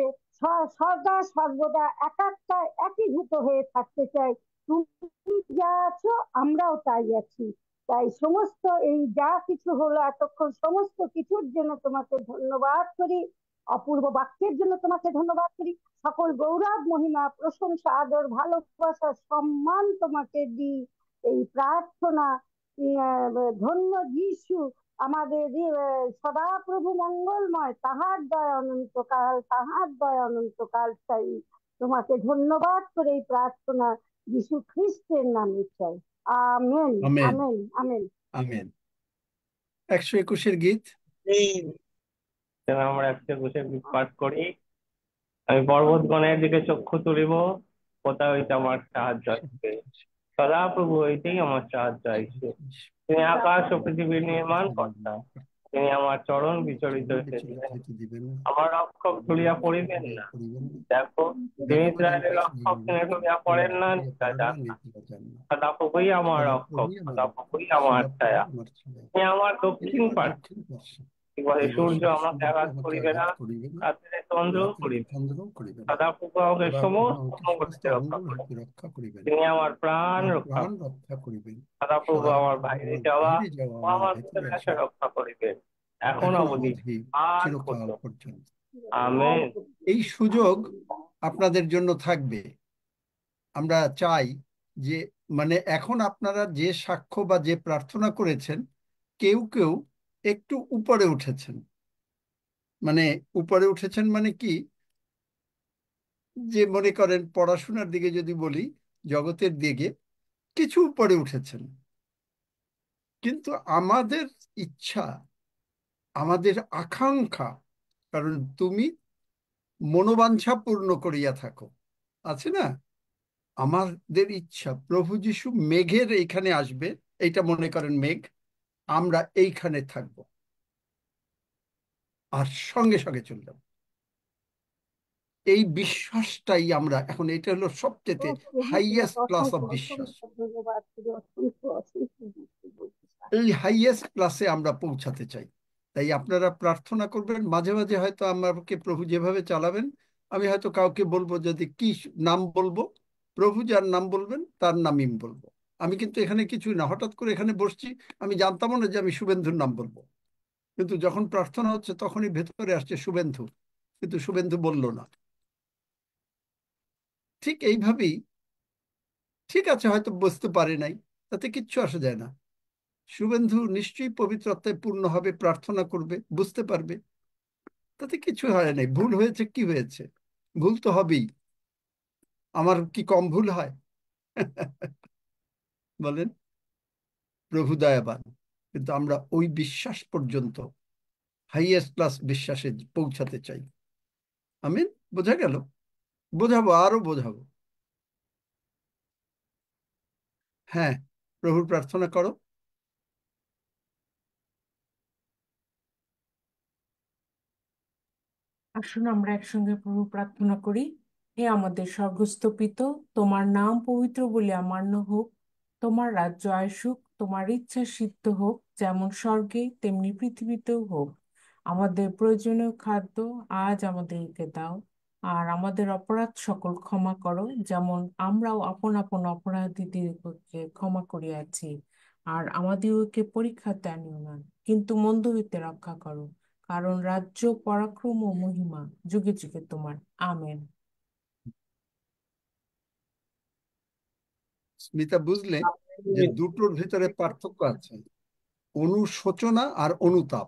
সদা সর্বদা একাত্মায় একীভূত হয়ে থাকতে চাই। তুমি যা আছো আমরাও তাই আছি। তাই সমস্ত এই যা কিছু হলো এতক্ষণ সমস্ত কিছুর জন্য তোমাকে ধন্যবাদ করি। অপূর্ব বাক্যের জন্য তোমাকে ধন্যবাদ করি। সকল গৌরব মহিমা প্রশংসা আদর ভালোবাসা সম্মান তোমাকে দিই। এই প্রার্থনা ধন্য যিশু আমাদের সদাপ্রভু মঙ্গলময়, তাহার দয়া অনন্তকাল, তাহার দয়া অনন্তকাল চাই। তোমাকে ধন্যবাদ করে এই প্রার্থনা যিশু খ্রিস্টের নামে চাই। Amen, amen, amen, amen. Amen. 121 গীত। আমরা 121 গীত পাঠ করি। আমি পর্বতগণের দিকে চক্ষু তুলিব, কোথা হইতে আমার সাহায্য আসবে। সদাপ্রভু হইতেই আমার সাহায্য আসবে। তিনি আকাশ ও পৃথিবীর নির্মাণ কর্তা, তিনি আমার চরণ বিচলিত হইতে দিবেন না। আমার রক্ষক ধুলিয়া পড়িবেন না। দেখো, তিনি ইসরায়েলের রক্ষক, তিনি ধুলিয়া পড়েন না, নিদ্রা যান না। সদাপ্রভুই আমার রক্ষক, সদাপ্রভুই আমার ছায়া। তিনি আমার দক্ষিণ পার্শ্বে। সূর্য আমাকে আঘাত করিবে না, রাত্রে চন্দ্র করিবে। সদাপ্রভু আমাকে সমস্ত অঙ্গ হইতে রক্ষা করিবেন। তিনি আমার প্রাণ রক্ষা করিবেন। সদাপ্রভু আমার বাইরে যাওয়া ও আমার ভিতরে আসা রক্ষা করিবেন, এখন অবধি আর পর্যন্ত। আমেন। এই সুযোগ আপনাদের জন্য থাকবে। আমরা চাই যে এখন আপনারা যে সাক্ষ্য বা যে প্রার্থনা করেছেন, কেউ কেউ একটু উপরে উঠেছেন। উপরে উঠেছেন মানে কি, যে মনে করেন পড়াশোনার দিকে যদি বলি, জগতের দিকে কিছু উপরে উঠেছেন। কিন্তু আমাদের ইচ্ছা, আমাদের আকাঙ্ক্ষা, কারণ তুমি মনোবাঞ্ছা পূর্ণ করিয়া থাকো, আছে না? আমাদের ইচ্ছা প্রভু যিশু মেঘের এইখানে আসবে, এইটা মনে করেন মেঘ, আমরা এইখানে থাকব আর সঙ্গে সঙ্গে চলে যাব। এই বিশ্বাসটাই আমরা এখন, এটা হলো সবচেয়ে হাইয়েস্ট ক্লাস অফ বিশ্বাস। ধন্যবাদ করি, অসংখ্য অসংখ্য বলতে চাই। এই হাইয়েস্ট ক্লাসে আমরা পৌঁছাতে চাই। তাই আপনারা প্রার্থনা করবেন। মাঝে মাঝে হয়তো আমাকে প্রভু যেভাবে চালাবেন, আমি হয়তো কাউকে বলবো, যদি কি নাম বলবো, প্রভু যার নাম বলবেন তার নামই বলবো। আমি কিন্তু এখানে কিছুই না, হঠাৎ করে এখানে বসছি, আমি জানতামও না যে আমি শুভেন্দুর নাম বলবো। কিন্তু যখন প্রার্থনা হচ্ছে তখনই ভেতরে আসছে শুভেন্দু, কিন্তু শুভেন্দু বলল না। ঠিক এইভাবেই, ঠিক আছে হয়তো বুঝতে পারে নাই, তাতে কিচ্ছু আসা যায় না। শুভেন্দু নিশ্চয়ই পবিত্র আত্মায় পূর্ণ হবে, প্রার্থনা করবে, বুঝতে পারবে, তাতে কিছু হয় নাই। ভুল হয়েছে, কি হয়েছে, ভুল তো হবেই। আমার কি কম ভুল হয়? বলেন। প্রভু দয়াবান। কিন্তু আমরা ওই বিশ্বাস পর্যন্ত, হাইয়েস্ট ক্লাস বিশ্বাসে পৌঁছাতে চাই। আমিন। বোঝা গেল? বোঝাবো, আরো বোঝাবো। হ্যাঁ, প্রভুর প্রার্থনা করো। আসুন আমরা একসঙ্গে প্রভু প্রার্থনা করি। হে আমাদের স্বর্গস্থ পিতা, তোমার নাম পবিত্র বলিয়া মান্য হোক। তোমার রাজ্য আসুক, তোমার ইচ্ছা সিদ্ধ হোক, যেমন স্বর্গে তেমনি পৃথিবীতেও হোক। আমাদের প্রয়োজনীয় খাদ্য আজ আমাদেরকে দাও, আর আমাদের অপরাধ সকল ক্ষমা করো, যেমন আমরাও আপন আপন অপরাধীদেরকে ক্ষমা করিয়াছি। আর আমাদিগকে পরীক্ষাতে আনিও না, কিন্তু মন্দ হইতে রক্ষা করো। কারণ রাজ্য, পরাক্রম ও মহিমা যুগে যুগে তোমার। আমেন। স্মিতা, বুঝলে যে দুটোর ভিতরে পার্থক্য আছে, অনুশোচনা আর অনুতাপ।